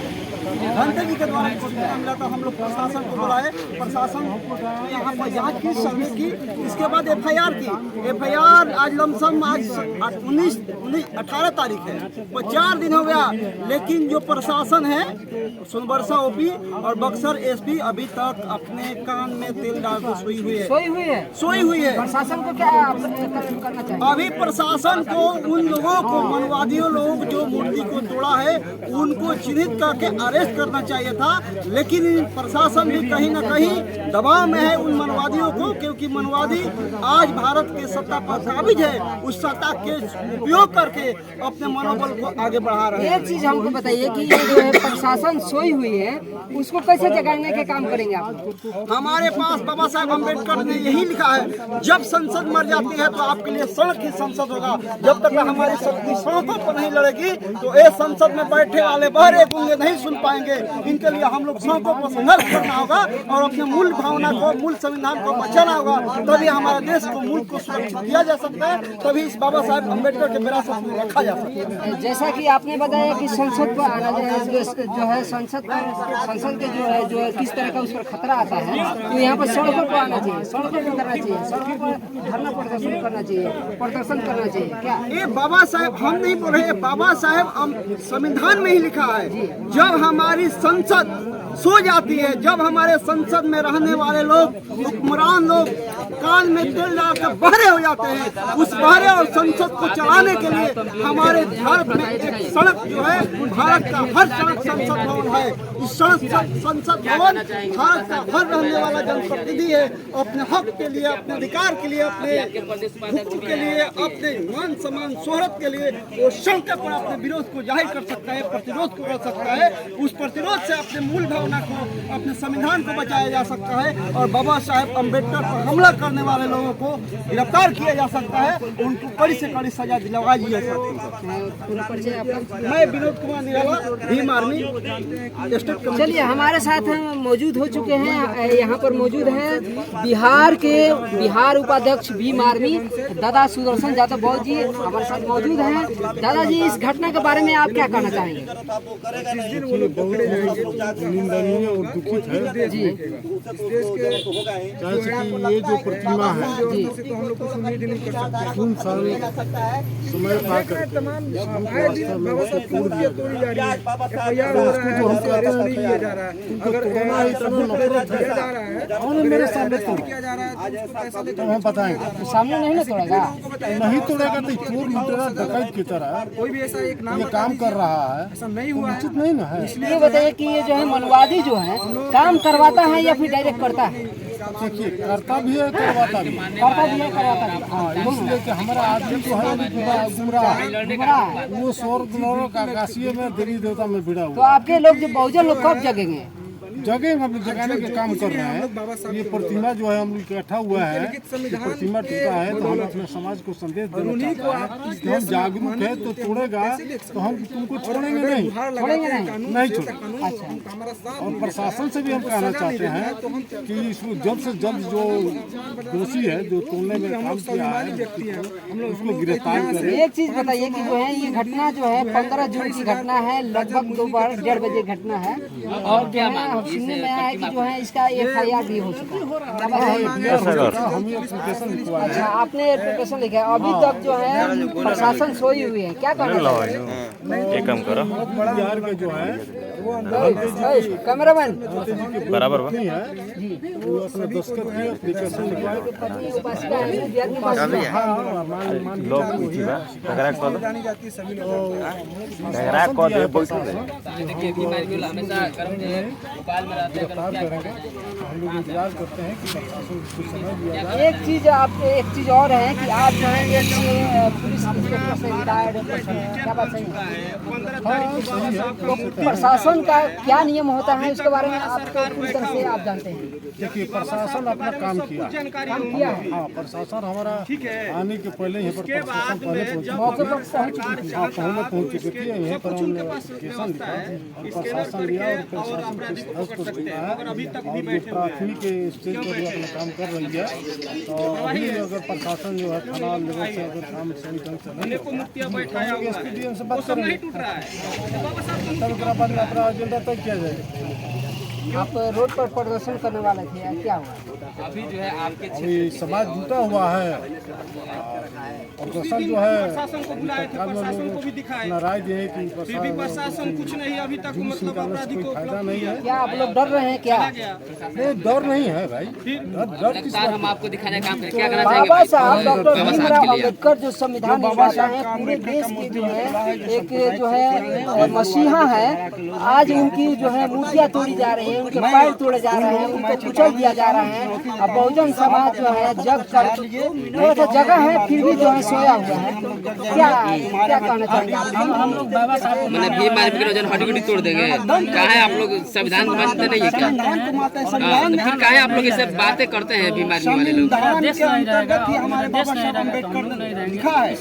घंटे जी के द्वारा सूचना मिला था। हम लोग प्रशासन को बुलाए, प्रशासन यहाँ पर जाँच की, सर्वे की, इसके बाद FIR की। FIR आज लमसम आज 18 तारीख है, 4 दिन हो गया, लेकिन जो प्रशासन है सोनबरसा OP और बक्सर SP अभी तक अपने कान में तेल डाल कर सोई हुई है। प्रशासन को क्या करना चाहिए? अभी प्रशासन को उन लोगों को, मनवादियों लोग जो मूर्ति को तोड़ा है, उनको चिन्हित करके अरेस्ट करना चाहिए था। लेकिन प्रशासन भी कहीं न कहीं दबाव में है उन मनवादियों को, क्योंकि मनवादी आज भारत के सत्ता पर काबिज है। उस सत्ता के उपयोग करके अपने मनोबल को आगे बढ़ा रहे हैं। एक चीज हमको बताइए कि ये जो है प्रशासन सोई हुई है, उसको कैसे जगाने के काम करेंगे आप? हमारे पास बाबा साहेब अम्बेडकर ने यही लिखा है, जब संसद मर जाती है तो आपके लिए सड़क ही संसद होगा। जब तक हमारी शक्ति सड़कों पर नहीं लड़ेगी तो ये संसद में बैठे वाले बहरे गूंगे नहीं सुन पाएंगे। इनके लिए हम लोग सड़कों पर संघर्ष करना होगा और अपने मूल भावना को, मूल संविधान को बचाना होगा। तभी हमारे देश को, मुल्क को सुरक्षित किया जा सकता है, तभी इस बाबा साहेब अम्बेडकर के विरासत में रखा जा सकता है। जैसा कि आपने बताया कि संसद पर आना जो है संसद के जो है किस तरह का उस पर खतरा आता है, तो यहाँ पर सड़कों पर आना चाहिए, सड़कों पर उतरना चाहिए, सड़कों पर धरना प्रदर्शन करना चाहिए, प्रदर्शन करना चाहिए। क्या ये बाबा साहेब हम नहीं बोल रहे, बाबा साहेब संविधान में ही लिखा है। जब हमारी संसद सो जाती है, जब हमारे संसद में रहने वाले लोग, हुक्मरान लोग कान में तेल डालकर बहरे हो जाते हैं, उस बहरे और संसद को चलाने के लिए हमारे भारत में एक सड़क जो है, भारत का हर सड़क संसद भवन है। इस संसद भवन भारत का हर रहने वाला जनप्रतिनिधि है, अपने हक के लिए, अपने अधिकार के लिए, अपने हुकूक के लिए, अपने मान सम्मान शोहरत के लिए वो सड़क पर अपने विरोध को जाहिर कर सकता है, प्रतिरोध को कर सकता है। उस प्रतिरोध से अपने मूल भावना को, अपने संविधान को बचाया जा सकता है और बाबा साहेब अम्बेडकर पर हमला करने वाले लोगों को गिरफ्तार किया जा सकता है, उनको कड़ी से कड़ी सजा दिलवाई जा सकती है। मैं Vinod Kumar Nirala, Bhim army state committee. चलिए, हमारे साथ मौजूद हो चुके हैं, यहाँ पर मौजूद हैं बिहार उपाध्यक्ष भीम आर्मी दादा सुदर्शन यादव बहुत जी हमारे साथ मौजूद हैं। दादाजी, इस घटना के बारे में आप क्या कहना चाहेंगे? निंदनीय और दुखित है जी, ये जो प्रतिमा है सुन साल समय पाकर तोड़ दिया मेरे सामने तो हम बताएंगे, सामने नहीं ना तोड़ेगा, नहीं तोड़ेगा तो चोर लुटेरा डकैत की तरह कोई भी ऐसा एक नाम ये काम कर रहा है, ऐसा नहीं हुआ, उचित नहीं ना है। ये बताइए कि ये जो है मनवादी जो है काम करवाता है या फिर डायरेक्ट करता है? देखिए, करता भी है, करवाता भी है, करवाता भी। हाँ, इसलिए कि हमारा आदमी जो है गुमराह है, वो स्वर्ग नरक आकाशीय में देवी देवता में भिड़ा तो हुआ। आपके लोग जो बहुजन लोग कब जगेंगे? जगह हम जगाने के काम कर रहे हैं। ये प्रतिमा जो है हम इकट्ठा हुआ है, ये प्रतिमा टूटा है, तो हम अपने समाज को संदेश देना चाहते हैं कि हम जागरूक है तो तोड़ेगा तो हम तुमको छोड़ेंगे नहीं, नहीं छोड़ेंगे। और प्रशासन से भी हम कहना चाहते हैं कि इसको जल्द से जल्द जो दोषी है, जो तोड़ने में काम किया है, उसको गिरफ्तार करें। एक चीज बताइए कि जो है ये घटना जो है 15 जून की घटना है, लगभग दोपहर 1:30 बजे घटना है और क्या सुनने में आया कि जो है इसका FIR भी हो चुका है। हम ये एप्लीकेशन लिखवाए अच्छा, आपने एप्लीकेशन लिखा है, अभी तक जो है प्रशासन सोई हुई है, क्या कहना चाहिए? एक काम करो बिहार के जो है कैमरामैन बराबर बा नहीं है वो अपने दस्तखत की एप्लीकेशन लिखवाए पत्नी उपासिका है, बिहार की उपासिका है। लोग की बा कगरा को कगरा को दे बैठो दे देखिए बीमारी में हमेशा गर्म जो है भोपाल में रहते हैं। गिरफ्तार करेंगे। हम लोग इंतजार करते हैं कि प्रशासन कुछ समय दिया जाए। एक चीज और है कि आप जो है ये पुलिस इंस्पेक्टर से रिटायर्ड पर्सन है, क्या बात सही है? तो प्रशासन का क्या नियम होता है उसके बारे में आप तो पूरी तरह से आप जानते हैं। देखिए प्रशासन अपना काम किया है। हाँ प्रशासन हमारा आने के पहले यहाँ पर प्रशासन पहले मौके पर पहुंच चुकी थी। हाँ पहले पहुँच चुकी थी। यहाँ पर हमने एप्लीकेशन लिखा और प्रशासन लिया और प्रशासन के हस्त को दिया है और जो प्राथमिक के स्टेज पर भी अपना काम कर रही है। तो अभी अगर प्रशासन जो है थाना लेवल से अगर काम सही ढंग से नहीं SPDM से बात करेंगे तब उसके बाद में अपना एजेंडा तय किया जाएगा। आप रोड पर प्रदर्शन करने वाले थे या क्या हुआ? अभी जो है आपके अभी समाज जुटा हुआ है और प्रशासन जो है अपना राय दिए कि प्रशासन कुछ नहीं अभी तक मतलब कोई फायदा नहीं है। क्या आप लोग डर रहे हैं क्या? नहीं डर नहीं है भाई, डर किस बात हम आपको दिखाने का काम करें, क्या करना बाबा साहब डॉक्टर भीमराव अम्बेडकर जो संविधान निर्माता है पूरे देश के जो है एक जो है मसीहा है, आज उनकी जो है मूर्तियां तोड़ी जा रही है, उनके पैर तोड़े जा रहे हैं, उनको कुचल दिया जा रहा है। अब बहुजन समाज जो है जग कर थोड़ा सा जगह है फिर भी जो है सोया हुआ है। क्या कहना चाहेंगे? हम लोग बाबा साहब मैंने भीम आर्मी के हड्डी तोड़ देंगे, कहा है आप लोग संविधान को मानते नहीं है क्या? फिर कहा है आप लोग ऐसे बातें करते हैं भीम आर्मी वाले लोग? हमारे बाबा साहब अम्बेडकर ने लिखा है,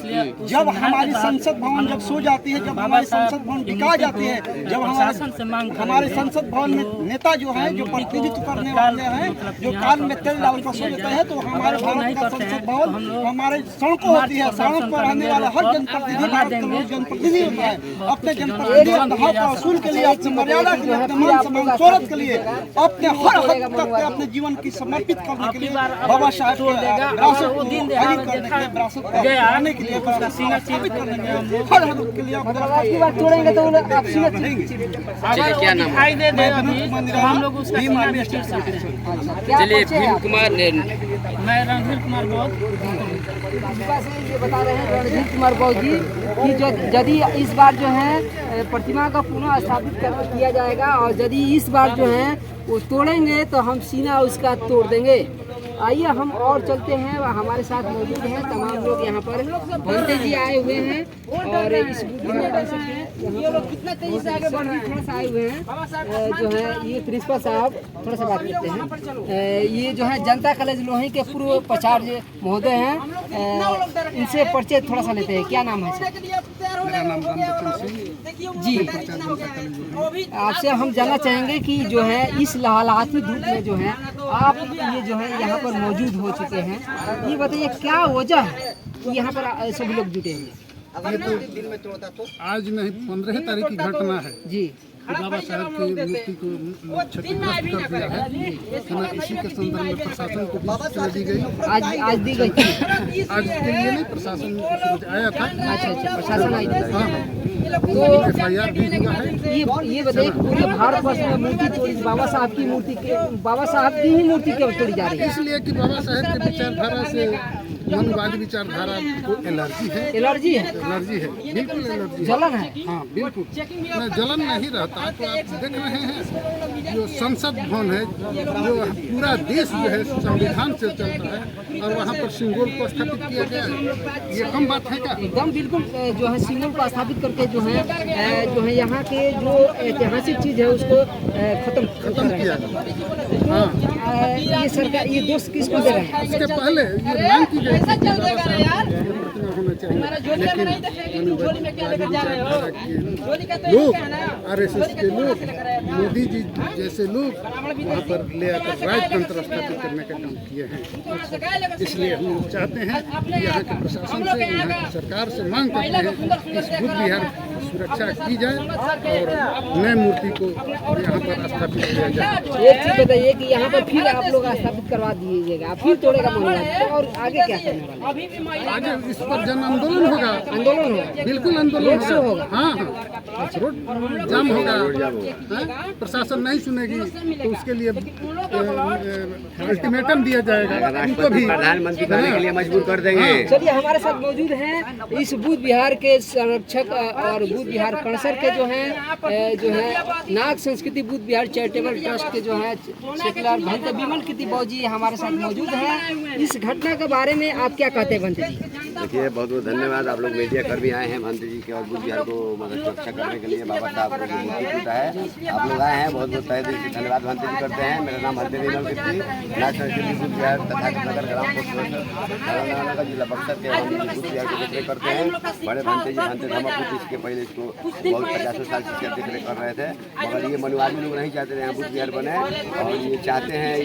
जब हमारी संसद भवन जब सो जाती है, जब हमारी संसद भवन बिका जाती है, जब हमारे संसद भवन में नेता जो है जो प्रतिनिधित्व करने वाले हैं जो कान में तेल डाल कर सो जाते हैं, तो हमारे भारत का संसद भवन हमारे सड़कों होती है, सड़क पर रहने वाला हर जनप्रतिनिधि जनप्रतिनिधि होता है, अपने जनप्रतिनिधि हक वसूल के लिए, अपनी मर्यादा के लिए, अपने मान सम्मान शोहरत के लिए, अपने हर हद तक अपने जीवन की समर्पित करने के लिए बाबा साहब के विरासत को आगे करने के लिए, विरासत को आने के लिए, स्थापित करने के लिए हर हद के लिए आपकी बात तोड़ेंगे तो आप सीना क्या नाम है? हम लोग उसका चलिए भीम कुमार मैं रणधीर कुमार बौद्ध ये बता रहे हैं रणधीर कुमार बौद्ध जी कि यदि इस बार जो है प्रतिमा का पुनः स्थापित किया जाएगा और यदि इस बार जो है वो तोड़ेंगे तो हम सीना उसका तोड़ देंगे। आइए हम और चलते हैं, हमारे साथ मौजूद हैं तमाम लोग यहाँ पर। बंते जी आए हुए हैं और इस ये लोग कितना तेजी से आगे बढ़ रहे हैं, थोड़ा सा आए हुए हैं जो है ये प्रिंसिपल साहब, थोड़ा सा बात करते हैं। ये जो है जनता कॉलेज लोही के पूर्व प्राचार्य महोदय हैं, इनसे परिचय थोड़ा सा लेते हैं। क्या नाम है? जी आपसे हम जानना चाहेंगे कि जो है इस लहलहाती धूप में जो है आप ये जो है यहाँ पर मौजूद हो चुके हैं, ये बताइए क्या वजह है कि यहाँ पर सभी लोग जुटे हैं? ये तो आज नहीं 15 तारीख की घटना है जी बाबा साहब की मूर्ति को क्षतिग्रस्त कर दिया है। इसी के संदर्भ में प्रशासन को भी सूचना दी गई। आज दी गई थी? आज के लिए नहीं, प्रशासन आया था। अच्छा प्रशासन आई थी। हाँ तो FIR भी हुआ है। ये बताइए पूरे भारतवर्ष में मूर्ति तोड़ी, बाबा साहब की मूर्ति के बाबा साहब की ही मूर्ति क्यों तोड़ी जा रही है? इसलिए कि बाबा साहब के विचारधारा से मनवादी विचारधारा को एलर्जी है। एलर्जी है? एलर्जी है, बिल्कुल एलर्जी है। जलन है? हाँ बिल्कुल, जलन नहीं रहता। तो आप देख रहे हैं जो संसद भवन है, जो पूरा देश जो है संविधान से चलता है और वहाँ पर सिंबल को स्थापित किया गया है, ये कम बात है क्या? एकदम बिल्कुल जो है सिंबल को स्थापित करके जो है यहाँ के जो ऐतिहासिक चीज है उसको खत्म किया। हाँ ये सरकार ये दोष किसको दे रहे हैं? इसके पहले ये मांग की गई थी कि बाबा साहब की प्रतिमा होना चाहिए, लेकिन लोग RSS के लोग, मोदी जी जैसे लोग वहाँ पर ले आकर राजतंत्र स्थापित करने का काम किए हैं। इसलिए हम चाहते हैं कि यहाँ के प्रशासन से, यहाँ की सरकार से मांग करते हैं कि इस बुद्ध विहार सुरक्षा की जाए और नए मूर्ति को यहाँ पर स्थापित किया जाए। एक चीज बताइए कि यहाँ पर फिर आप लोग स्थापित करवा दीजिएगा, फिर तोड़ेगा मनोवादी और आगे क्या करने वाले? आगे इस पर जन आंदोलन होगा। आंदोलन होगा, बिल्कुल आंदोलन होगा। हाँ हाँ, रोड जाम होगा। हाँ? प्रशासन नहीं सुनेगी तो उसके लिए अल्टीमेटम दिया जाएगा, उनको भी प्रधानमंत्री करने के लिए मजबूर कर देंगे। चलिए हमारे साथ मौजूद हैं इस बुद्ध विहार के संरक्षक और बुद्ध विहार परिसर के जो है नाग संस्कृति बुद्ध विहार चैरिटेबल ट्रस्ट के जो है सेक्रेटरी भंते विमल कीर्ति जी हमारे साथ मौजूद हैं। इस घटना के बारे में आप क्या कहते हैं भंते जी? देखिए, बहुत बहुत धन्यवाद। आप लोग मीडिया कर भी आए हैं भंते जी के और बुद्ध विहार को मतलब सुरक्षा करने के लिए बाबा साहब को जो मूर्ति टूटा है, आप लोग आए हैं, बहुत बहुत तहे दिल से धन्यवाद भंते जी करते हैं। मेरा नाम भंते विमल कीर्ति, नाग संस्कृति बुद्ध विहार तथा नगर ग्राम पोस्ट जिला बक्सर के हम बुद्ध विहार की देखरेख करते हैं। बड़े भंते जी भंते धर्मपुर इसके पहले इसको बहुत 50 साल से देखरेख कर रहे थे, मगर ये मनवादी लोग नहीं चाहते थे बुद्ध विहार बने और ये चाहते हैं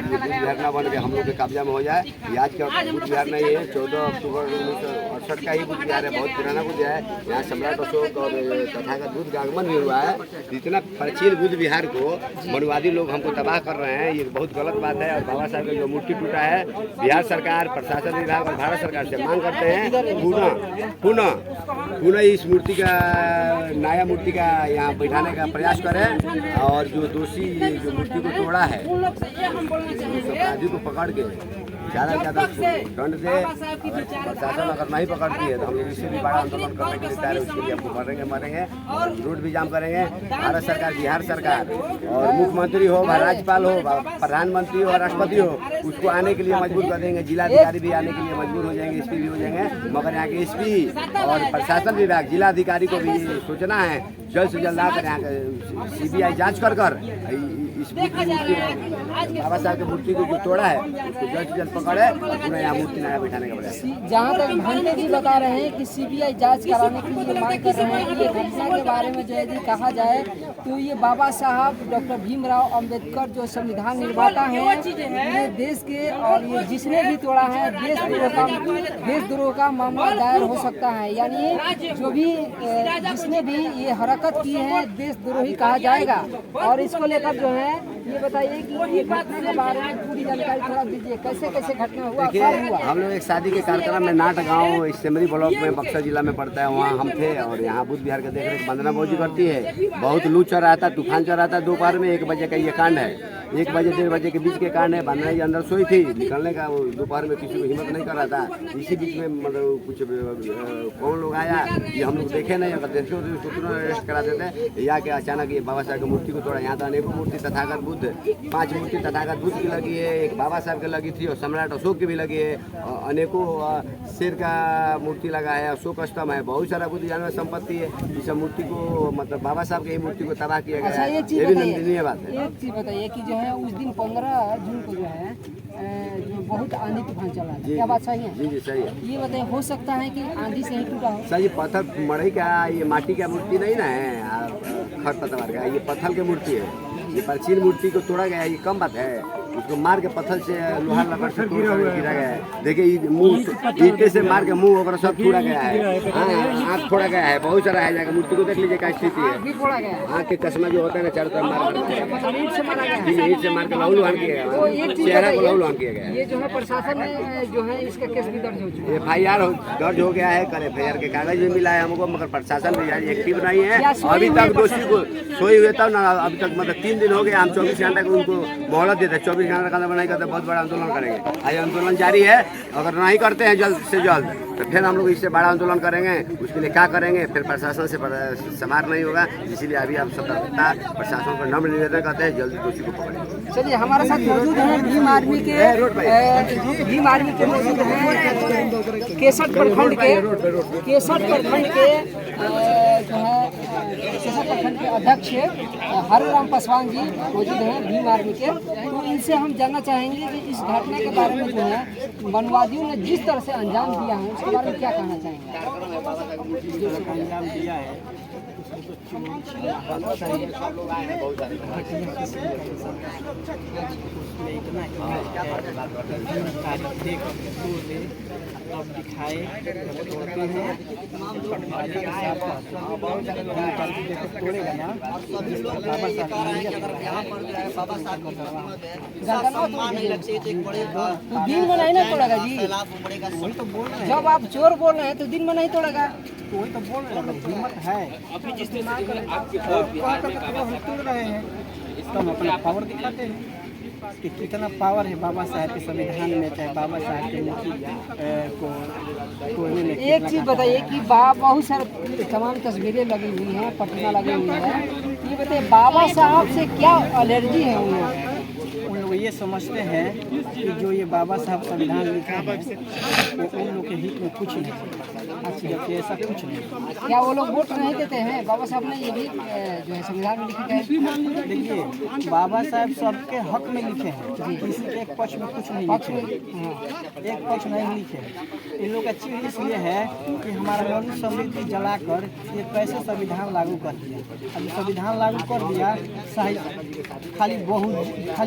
बुद्ध विहार ना बन के हम लोग के कब्जा में हो जाए। ये आज का बुद्ध विहार नहीं है, 14 अक्टूबर 1968 का ही बुद्ध विहार है, बहुत पुराना बुद्ध है। यहाँ सम्राट अशोक और तथागत बुद्ध का आगमन भी हुआ है। इतना प्राचीन बुद्ध विहार को मनवादी लोग हमको तबाह कर रहे हैं, ये बहुत गलत बात है। और बाबा साहब का जो मूर्ति टूटा है, बिहार सरकार, प्रशासन विभाग और भारत सरकार से मांग करते हैं पुनः इस मूर्ति का नया मूर्ति का यहाँ बैठाने का प्रयास करें और जो दोषी जो मूर्ति को तोड़ा है अपराधी को पकड़ के ज़्यादा से ज़्यादा दंड दे। प्रशासन अगर नहीं पकड़ती है तो हम लोग इससे भी बड़ा आंदोलन करने के लिए तैयार है। उसके लिए हमको मरेंगे रोड भी जाम करेंगे। भारत सरकार, बिहार सरकार और मुख्यमंत्री हो, राज्यपाल हो, प्रधानमंत्री हो, राष्ट्रपति हो, उसको आने के लिए मजबूर कर देंगे। जिलाधिकारी भी आने के लिए मजबूर हो जाएंगे, एसपी भी हो जाएंगे। मगर यहाँ के एसपी और प्रशासन विभाग, जिलाधिकारी को भी सूचना है जल्द से जल्द आकर यहाँ CBI जाँच कर इस बाबा साहब की मूर्ति को जो तोड़ा है उसको जल्द से जल्द पकड़े और पुनः यहाँ मूर्ति नया बैठाने का प्रयास। जहाँ तक भंते जी बता रहे हैं कि CBI जांच कराने के लिए मांग कर रहे हैं कि ये घटना के बारे में जो यदि कहा जाए तो ये बाबा साहब डॉक्टर भीमराव अंबेडकर जो संविधान निर्माता हैं, ये देश के और ये जिसने भी तोड़ा है देशद्रोह का मामला दायर हो सकता है। यानी जो भी जिसने भी ये हरकत की है देशद्रोही कहा जाएगा। और इसको लेकर जो है ये बताइए कि ये घटना के बारे में पूरी जानकारी थोड़ा दीजिए, कैसे कैसे घटना हुआ, कब हुआ? हम लोग एक शादी के कार्यक्रम में नाट गाँव सिमरी ब्लॉक में बक्सर जिला में पड़ता है, वहाँ हम थे और यहाँ बुद्ध विहार के देखरेख वंदना मौजी करती है। बहुत लू चल रहा था, तूफान चल रहा था। दोपहर में 1 बजे का ये कांड है, 1 बजे 1:30 बजे के बीच के कांड है। वंदना जी अंदर सोई थी, निकलने का वो दोपहर में किसी को हिम्मत नहीं कर रहा था। इसी बीच में मतलब कुछ कौन लोग आया ये हम लोग देखे नहीं, अगर देखते होते उसको तुरंत अरेस्ट करा देते। या के अचानक ये बाबा साहब की मूर्ति को तोड़ा। यहाँ तो अनेकों मूर्ति तथागत बुद्ध, 5 मूर्ति तथागत बुद्ध की लगी है, एक बाबा साहब की लगी थी और सम्राट अशोक की भी लगी है। अनेकों शेर का मूर्ति लगा है, अशोक स्तंभ है, बहुत सारा बुद्ध जानवर संपत्ति है। इस मूर्ति को मतलब बाबा साहब की मूर्ति को तबाह किया गया है, ये भी निंदनीय बात है। एक चीज बताइए कि जो है उस दिन 15 जून को जो है जो बहुत आंधी तूफान चला, क्या बात सही है? जी सही है। ये बताइए, हो सकता है कि आंधी से ही टूटा हो? सर ये पत्थर मड़ई का, ये माटी का मूर्ति नहीं ना है, खरपतवार का, ये पत्थर की मूर्ति है। ये प्राचीन मूर्ति को तोड़ा गया है, ये कम बात है। उसको मार के पत्थर से लोहा लकड़ से तोड़ कर गिरा गया है। देखिए मुंह ईंटे से मार के मुंह वगैरह सब फोड़ा गया है, आँख फोड़ा गया है, बहुत सारा है। जाकर मूर्ति को देख लीजिए क्या स्थिति है। आँख के चश्मा जो होता है ना चारों तरफ मार ईंट से मार के लहू लुहान किया गया, चेहरा को लहू लुहान किया गया। ये जो है प्रशासन में जो है इसका केस भी दर्ज हो चुका है, FIR दर्ज हो गया है। कल FIR के कागज भी मिला है हमको, मगर प्रशासन भी एक्टिव नहीं है। अभी तक दोषी को सोए हुए तब ना, अभी तक मतलब 3 दिन हो गए। हम 24 घंटे को उनको मोहलत देते हैं, 24 घंटे का नहीं करते बहुत बड़ा आंदोलन करेंगे। आज आंदोलन जारी है, अगर नहीं करते हैं जल्द से जल्द तो फिर हम लोग इससे बड़ा आंदोलन करेंगे। उसके लिए क्या करेंगे, फिर प्रशासन से समार नहीं होगा। इसीलिए अभी आप सतर्कता प्रशासन को नम्र निवेदन करते हैं, जल्दी दोषी को पकड़ें। चलिए हमारे साथ मौजूद हैं भीम आर्मी के मौजूद हैं केसठ प्रखंड के जो है केसठ प्रखंड के अध्यक्ष हरिराम पासवान जी मौजूद हैं भीम आर्मी के। तो इनसे हम जानना चाहेंगे कि इस घटना के बारे में जो है वनवादियों ने जिस तरह से अंजाम दिया है उसके बारे में क्या कहना चाहेंगे? जो अंजाम दिया है दिन में नहीं ना तोड़ेगा जी। जब आप चोर बोल रहे हैं तो दिन में नहीं तोड़ेगा। वही तो बोल रहे हैं, हिम्मत है अभी जिस तरह से आपके हम तोड़ रहे हैं, इसका हम अपना पावर दिखाते हैं कि कितना पावर है बाबा साहब के संविधान में, चाहे बाबा साहब के मूर्ति को तोड़ने में। एक चीज़ बताइए कि बहुत सारे तमाम तस्वीरें लगी हुई हैं, प्रतिमा लगी हुई है, ये बताइए बाबा साहब से क्या एलर्जी है उन लोगों को? उन लोग ये समझते हैं कि जो ये बाबा साहब संविधान लिखा है वो उन लोग के हित में कुछ नहीं है, जबकि ऐसा कुछ नहीं। क्या वो लोग वोट नहीं देते हैं? बाबा साहब ने ये भी जो है संविधान में लिखा है। देखिए बाबा साहब सबके हक में लिखे हैं, किसी के एक पक्ष में कुछ नहीं लिखे हैं, एक पक्ष नहीं लिखे हैं। इन लोग का चीज इसलिए है कि हमारा मनु समृद्धि जलाकर ये कैसे संविधान लागू कर दिया। अब संविधान लागू कर दिया, खाली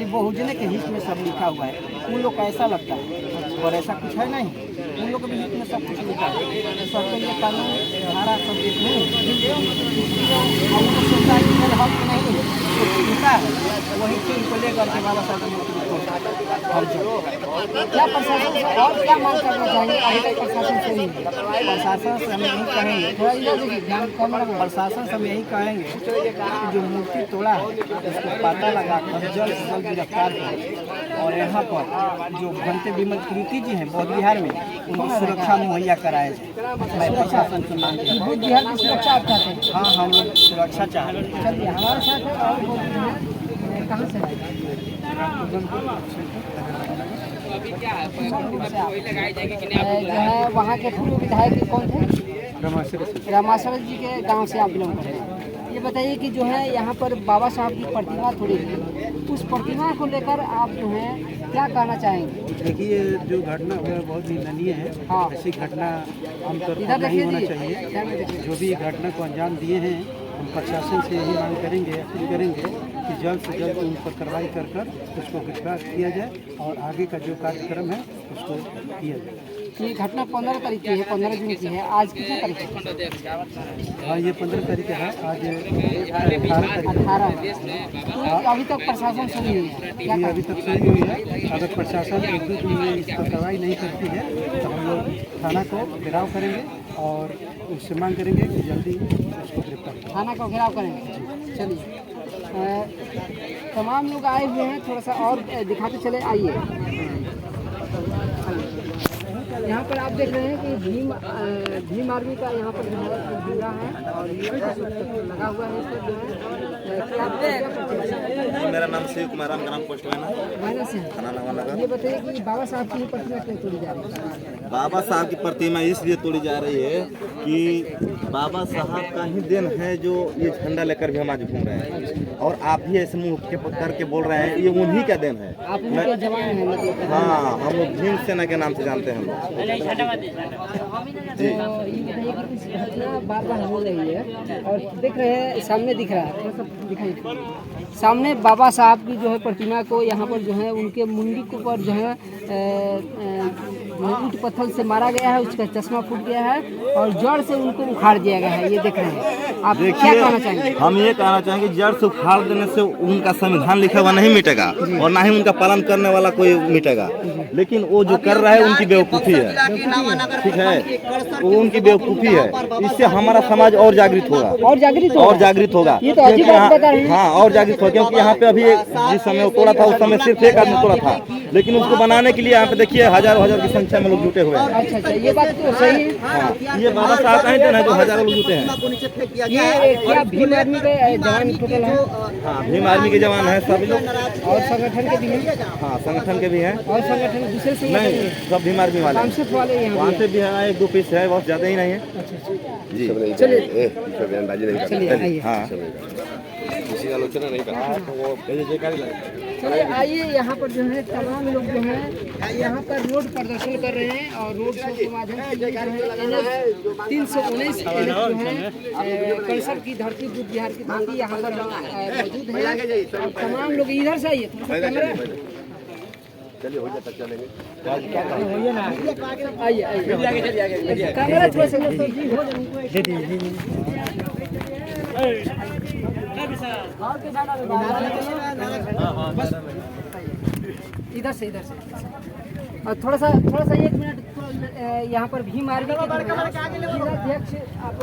बहुजन के हित में सब लिखा हुआ है। उन लोग का ऐसा लगता है और ऐसा कुछ है नहीं, उन लोग के भी हित में सब कुछ लिखा है। सबके लिए कानून धारा सब एक नहीं, हक नहीं लिखा है, वही चीज को लेकर के बाबा साहब क्या प्रशासन से और क्या मांग करना चाहिए? अभी तक प्रशासन से ही प्रशासन से हम यही कहेंगे, प्रशासन से हम यही कहेंगे कि जो मूर्ति तोड़ा है उसको पता लगा कर जल्द से जल्द गिरफ्तार करें और यहाँ पर जो भंते विमल कृति जी हैं बौद्ध बिहार में, उनको सुरक्षा मुहैया कराया जाए। मैं प्रशासन से मांग रहा हूँ। बौद्ध बिहार की सुरक्षा आप चाहते हैं? हाँ, हम लोग सुरक्षा चाह रहे हैं। चलिए हमारे साथ है और बौद्ध बिहार कहाँ से है? जो है वहाँ के पूर्व विधायक कौन थे? रामाशर जी के गांव से आप बिलोंग करते हैं। ये बताइए कि जो है यहाँ पर बाबा साहब की प्रतिमा थोड़ी है, उस प्रतिमा को लेकर आप जो है क्या कहना चाहेंगे? देखिए जो घटना हुआ है बहुत निंदनीय है। हाँ। ऐसी घटना आमतौर इधर पर नहीं होना देखिए जी। चाहिए। जो भी घटना को अंजाम दिए हैं हम प्रशासन से यही मांग करेंगे, अपील करेंगे कि जल्द से जल्द उन पर कार्रवाई कर उसको गिरफ्तार किया जाए और आगे का जो कार्यक्रम है उसको किया जाए। ये घटना 15 तारीख की है, 15 जून की है। आज कितने तारीख है? हाँ, ये 15 तारीख है। आज 18 तो अभी तक प्रशासन सही हुई है? क्या ये अभी तक सही हुई है। अगर प्रशासन एक दो दिन में इस पर कार्रवाई नहीं करती है तो हम लोग थाना को घेराव करेंगे और उससे मांग करेंगे कि जल्दी उसको गिरफ्तार करें। थाना को घेराव करेंगे। चलिए तमाम लोग आए हुए हैं, थोड़ा सा और दिखाते चले, आइए। यहाँ पर आप देख रहे हैं कि भीम आर्मी का यहाँ पर जो है झंडा है और ये लगा हुआ है। इस पर मेरा नाम शिव कुमार, राम ग्राम पोस्ट माइनस है। ये बताइए कि बाबा साहब की प्रतिमा क्यों तोड़ी जा रही है? बाबा साहब की प्रतिमा इसलिए तोड़ी जा रही है कि बाबा साहब का ही दिन है जो ये झंडा लेकर भी हम आज घूम रहे हैं और आप भी ऐसे मुंह के करके बोल रहे हैं, ये उन्हीं का दिन है। आप उनके जवान हैं मतलब? हाँ, हम लोग भीम सेना के नाम से जानते हैं हम लोग। तो ये बताइए कि इस घटना बार बार हो रही है और देख रहे हैं सामने दिख रहा है, थोड़ा सा दिखाइए। सामने बाबा साहब की जो है प्रतिमा को यहाँ पर जो है उनके मुंडी के ऊपर जो है ईंट पत्थर से मारा गया है, उसका चश्मा फूट गया है और जड़ से उनको उखाड़ दिया गया है। ये देख रहे हैं, आप क्या कहना चाहेंगे? हम ये कहना चाहेंगे जड़ से उखाड़ देने से उनका संविधान लिखा हुआ नहीं मिटेगा और ना ही उनका पालन करने वाला कोई मिटेगा, लेकिन वो जो कर रहा है उनकी बेवकूफ़ी है। ठीक है, वो उनकी बेवकूफ़ी है। इससे हमारा समाज और जागृत होगा, और जागृत होगा। ये तो अजीब बात बता रहे हैं। हाँ, और जागृत होगा, क्योंकि यहाँ पे अभी जिस समय वो तोड़ा था उस समय सिर्फ एक आदमी तोड़ा था, लेकिन उसको बनाने के लिए यहाँ पे देखिए हजारों हजार की संख्या में लोग जुटे हुए हैं। अच्छा, ये बात तो सही है। हाँ, ये बाबा साहब का ही दिन है जो हजारों लोग जुटे हैं। ये क्या भीम आर्मी के जवान टोटल है? हाँ, भीम आर्मी के जवान हैं सभी लोग और संगठन के भी हैं? हाँ, संगठन के भी हैं। और संगठन दूसरे से नहीं, सब भीम आर्मी वाले वहाँ से भी है, एक दो पीस है, बहुत ज्यादा ही नहीं है। जी चलिए बयानबाजी नहीं चलिए आइए। हाँ। किसी का आलोचना नहीं करता है, तो वो जयकारी लगता है। चलिए आइए, यहाँ पर जो है तमाम लोग जो है यहाँ पर रोड प्रदर्शन कर रहे हैं और रोड शो के माध्यम से जो है NH 319 जो है कल्सर की धरती बुद्ध विहार की धरती यहाँ पर मौजूद है। और तमाम लोग इधर से आइए, चलिए हो जाता चलेंगे। आइए आइए कैमरा थोड़ा सा इधर से और थोड़ा सा 1 मिनट यहाँ पर भीम आर्मी के जिलाध्यक्ष आप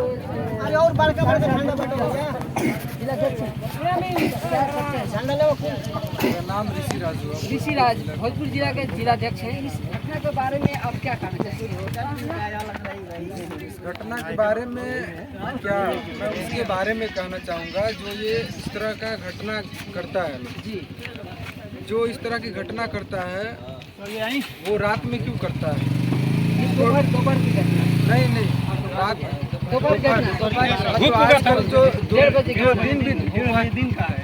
नाम ऋषि राज भोजपुर जिला के जिलाध्यक्ष हैं। इस घटना के बारे में आप क्या कहना चाहेंगे? इस घटना के बारे में क्या मैं उसके बारे में कहना चाहूँगा जो ये इस तरह का घटना करता है जी, जो इस तरह की घटना करता है वो रात में क्यों करता है? दोपहर की घटना नहीं रात आजकल जो दिन का है,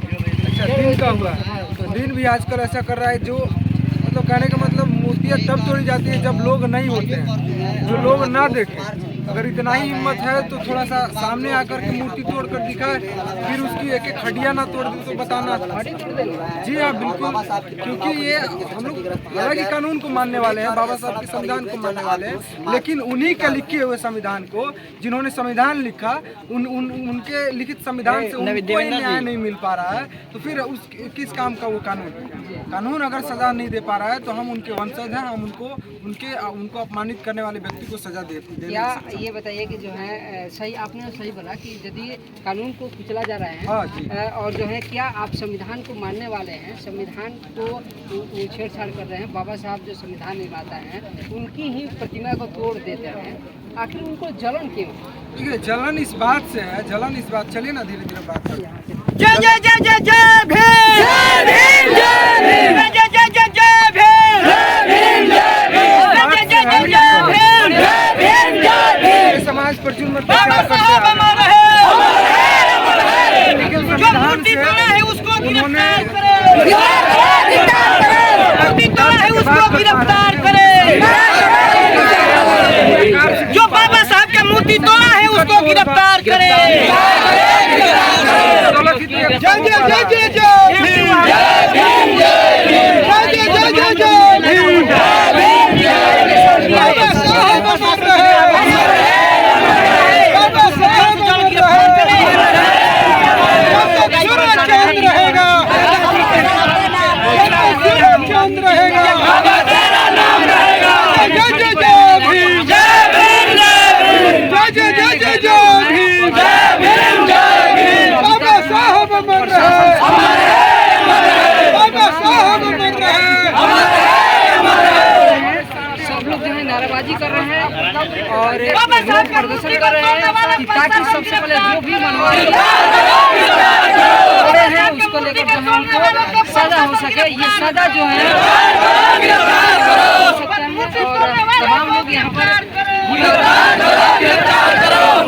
अच्छा दिन का हुआ तो दिन भी आजकल ऐसा कर रहा है जो मतलब कहने का मतलब मूर्तियाँ तब तोड़ी जाती है जब लोग नहीं होते हैं, जो लोग ना देखें। अगर इतना ही हिम्मत है तो थोड़ा सा सामने आकर के मूर्ति तोड़ कर दिखाए, फिर उसकी एक खड़िया ना तोड़ दे तो बताना। जी हाँ बिल्कुल, क्योंकि ये हम लोग हालांकि कानून को मानने वाले हैं, बाबा साहब के संविधान को मानने वाले हैं, लेकिन उन्हीं के लिखे हुए संविधान को, जिन्होंने संविधान लिखा, उनके लिखित संविधान से उनको न्याय नहीं मिल पा रहा है, तो फिर उस किस काम का वो कानून अगर सजा नहीं दे पा रहा है तो हम उनके वंशज हैं, हम उनको अपमानित करने वाले व्यक्ति को सजा दे। ये बताइए कि जो है सही आपने सही बोला कि यदि कानून को कुचला जा रहा है, हाँ और जो है क्या आप संविधान को मानने वाले हैं, संविधान को छेड़छाड़ कर रहे हैं, बाबा साहब जो संविधान निर्माता हैं उनकी ही प्रतिमा को तोड़ देते हैं, आखिर उनको जलन क्यों? ठीक है, जलन इस बात से है, चलिए ना धीरे धीरे बात करते हैं। जय जय जय जय जय भीम, जय भीम, जय भीम, जय जय जय जय भीम, जय भीम, जय भीम, जय जय जय जय भीम, जय भीम, जय भीम। समाज पर जुल्म प्रचार करते हैं, लेकिन संविधान से उन्होंने गिरफ्तार करे, जो बाबा साहब का मूर्ति तोड़ा है उसको गिरफ्तार करे। जय जय जय जय जय भीम, जय भीम, जय भीम, जय जय जय जय जय भीम, जय भीम, जय भीम। बाबा साहब अमर रहे, बाबा साहब अमर रहे, जब तक सूरज चांद रहेगा, जब तक सूरज चांद रहेगा, बाबा तेरा नाम रहेगा। जय जय जय भीम, जय भीम, जय भीम, जय जय जय जय भीम, जय भीम, जय भीम। बाबा साहब अमर रहे, बाबा साहब अमर रहे। सब लोग जो है नारेबाजी कर रहे हैं और प्रदर्शन कर रहे हैं ताकि सबसे पहले जो भी मनमानी है उसको लेकर जो है उनको सजा हो सके। ये सजा जो है हो सकता है और तमाम लोग यहाँ पर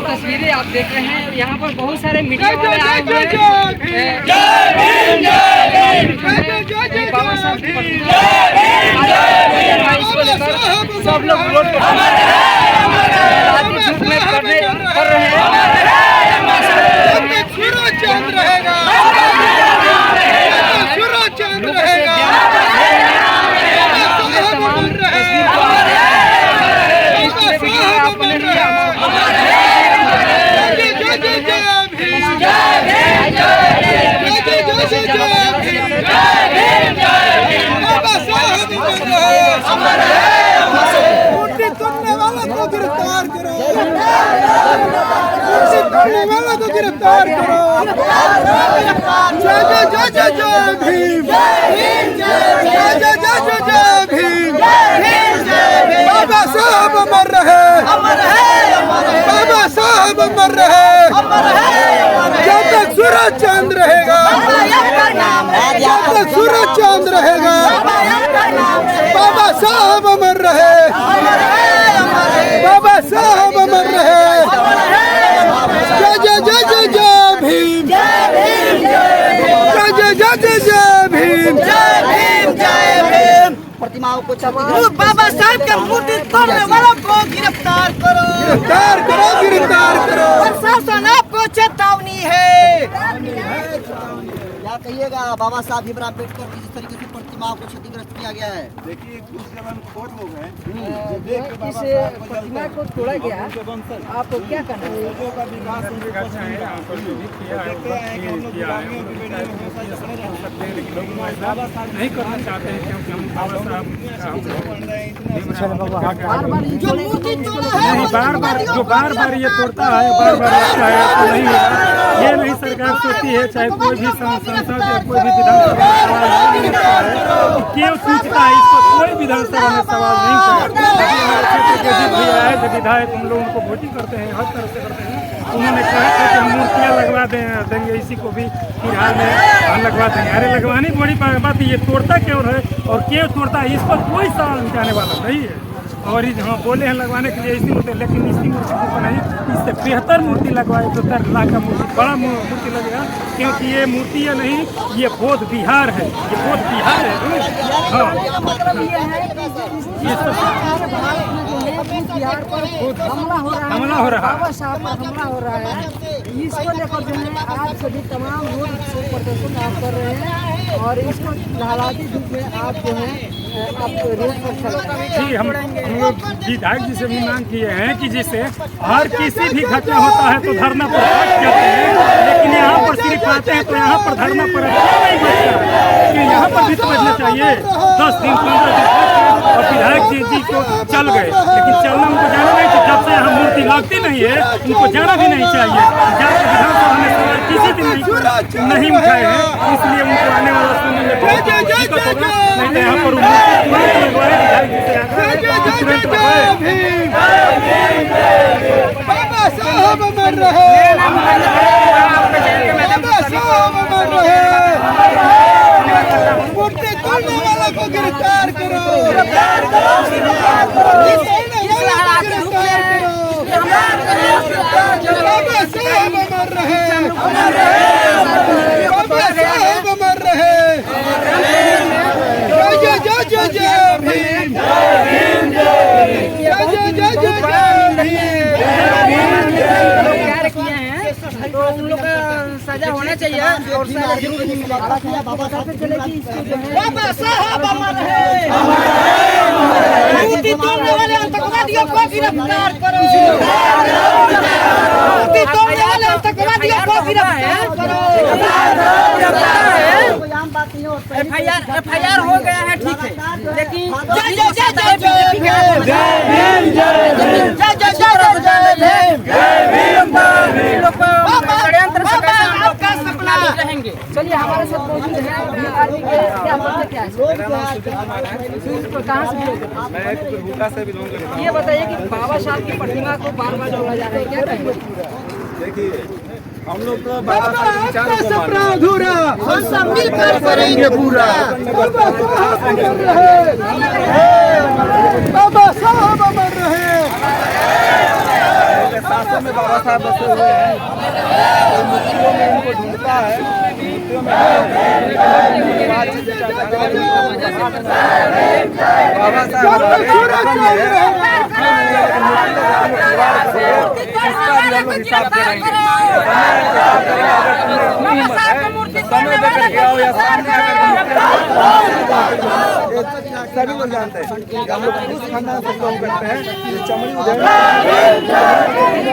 तस्वीरें आप देख रहे हैं, यहाँ पर बहुत सारे मीडिया वाले आए हुए हैं। बाबा साहब की प्रतिमा इसको लेकर सब लोग रोड पर कर रहे हैं। सूरज चांद रहेगा, सूरज चांद रहेगा, मूर्ति तोड़ने वाला को गिरफ्तार करो, मूर्ति तोड़ने वाला को गिरफ्तार करो। जय जय जय जय जय भीम, जय जय जय जय जय भीम। बाबा साहब अमर रहे, बाबा साहब अमर रहे, जब तक सूरज चांद रहेगा, जब तक सूरज चांद रहेगा, बाबा साहब अमर रहे, बाबा साहब अमर रहे। जय जय जय जय जय भीम, जय भीम, जय जय जय जय भीम, जय भीम, जय भीम। प्रतिमाओं को बाबा साहब के मूर्ति तोड़ने वालों को गिरफ्तार करो, गिरफ्तार करो, गिरफ्तार करो। प्रशासन आपको चेतावनी है। क्या कहिएगा बाबा साहब भीमराव अम्बेडकर की जिस तरीके से प्रतिमाओं को क्षतिग्रस्त किया गया है? देखिए कुछ जब हम खोज लोग हैं इस प्रतिमा को तोड़ा गया, आप क्या करना है? नहीं करना चाहते हैं क्योंकि हम बाबा साहब जो मूर्ति तोड़ा है नहीं बार बार ये तोड़ता है, बार बार लगता है तो नहीं होगा। ये नहीं सरकार सोचती है, चाहे कोई भी संसद या कोई भी विधानसभा क्यों पूछता है, इसको कोई विधानसभा में सवाल नहीं करता। भैया है जो विधायक हम लोग उनको वोटिंग करते हैं, हर तरह से करते हैं। उन्होंने कहा था कि हम मूर्तियाँ लगवा देंगे, इसी को भी फिलहाल में लगवा देंगे। अरे लगवाने की बड़ी बात ये तोड़ता क्यों है और क्यों तोड़ता है, इस पर कोई सवाल मिटाने वाला नहीं है। और हाँ बोले हैं लगवाने के लिए इसी मूर्ति, लेकिन इसी मूर्ति को नहीं, इससे बेहतर मूर्ति लगवाए तो 10 लाख का मूर्ति, बड़ा मूर्ति लगेगा। क्योंकि ये मूर्ति है नहीं, ये बौद्ध विहार है, ये बौद्ध विहार है। हाँ ये सब बिहार पर हमला हो रहा है, बाबा साहब पर हमला हो रहा है। इसको लेकर जो है आप सभी तमाम लोग प्रदर्शन आप कर रहे हैं और इसको हालाती धूप में आप जो है आप रोड पर चल रहे हैं। जी हम लोग विधायक जी से भी मांग किए हैं कि जिससे हर किसी भी घटना होता है तो धरना पर जाते हैं, लेकिन यहाँ पर सिर्फ आते हैं तो यहाँ पर धरना पर नहीं बचता है कि यहाँ पर भी तो बचना चाहिए। 10 दिन 15 दिन और विधायक जी को चल गए, लेकिन चलना उनको जाना नहीं चाहिए। जब से यहाँ मूर्ति लगती नहीं है उनको जाना भी नहीं चाहिए। जाकर विधानसभा में सवाल किसी दिन नहीं उठाए हैं, इसलिए उनको आने वाला समय में बहुत दिक्कत होगा। नहीं तो यहाँ पर बाबा साहब अमर रहे, बाबा साहब अमर रहे। मूर्ति तोड़ने वाला को गिरफ्तार करो, गिरफ्तार करो, बाबा साहब अमर रहे, बाबा साहब अमर रहे। जय जय जय जय भीम, जय जय जय जय तो उन लोग का सजा होना चाहिए और सजा जरूर मिलेगा। बाबा साहब अमर है। मूर्ति तोड़ने वाले आतंकवादियों को गिरफ्तार करो, मूर्ति तोड़ने वाले आतंकवादियों को गिरफ्तार करो। FIR हो गया है, ठीक है, लेकिन जय जय जय जय जय भीम, जय भीम, जय भीम, जय जय जय जय भीम, जय भीम। षड्यंत्र से कैसे हम लोग का सपना रहेंगे। चलिए हमारे साथ मौजूद है आर्मी के क्या मतलब क्या है, कहाँ से बिलोंग करते हैं? ये बताइए कि बाबा साहब की प्रतिमा को बार बार तोड़ा जा रहा है, क्या कहेंगे? देखिए हम लोग तो बाबा साहब के विचारों को सपना अधूरा हम सब मिलकर करेंगे पूरा। बाबा साहब अमर रहे, बाबा साहब अमर रहे। शासन में बाबा साहब बसे हुए हैं, तो मूर्तियों में उनको ढूंढता है, मूर्तियों में बाबा साहब हिसाब दे रहेंगे। समय देकर गया हो या सामने सभी लोग जानते हैं कि हम लोग पुरुष खानदान से बिलोंग करते हैं। ये चमड़ी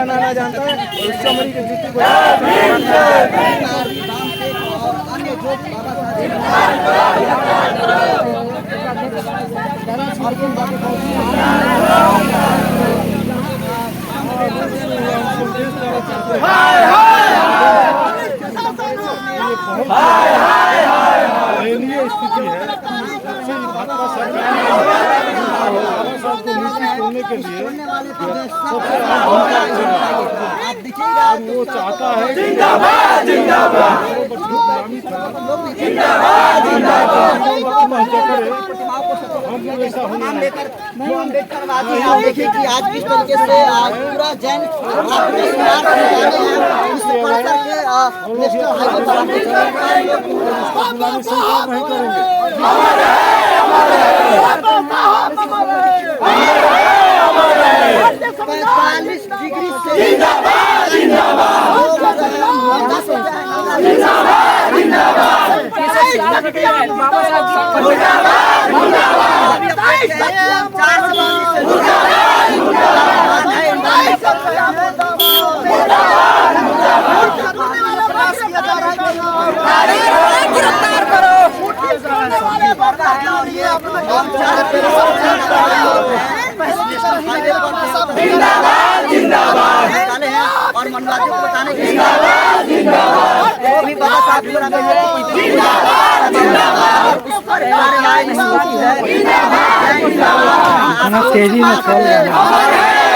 बनाना जानता है और उस चमड़ी के जूती को स्थिति है। भाजपा सरकार तोड़ने के लिए तोड़ने वाले को जो सबसे आम भूमिका आप दिखेगा वो चाहता है जिंदाबाद जिंदाबाद हम लोग ऐसा होना है। जो अम्बेडकरवादी है, आप देखिए कि आज किस तरीके से पूरा जैन नेशनल हाईवे पर डिग्री से गिरफ्तार करो और मनवादियों को बताने के लिए वो भी बाबा साहब की तेजी में चल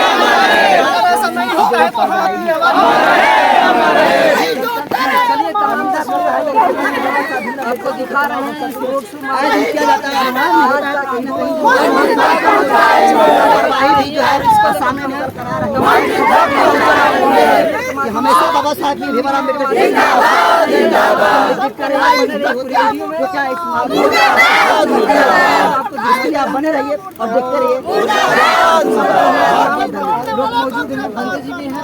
आपको दिखा रहे हैं रोड शो किया जाता है इसको सामने में हमेशा बाबा साहब की भीमराव अम्बेडकर आप बने रहिए और देखते रहिए। लोग मौजूद हैं, बंदे जी भी हैं,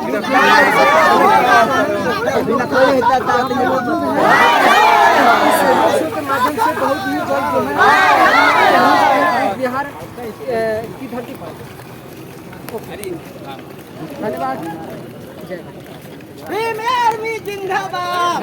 बिना कोई के माध्यम से बहुत ही जल्द जो है बिहार की धरती पर। धन्यवाद। जय जिंदाबाद।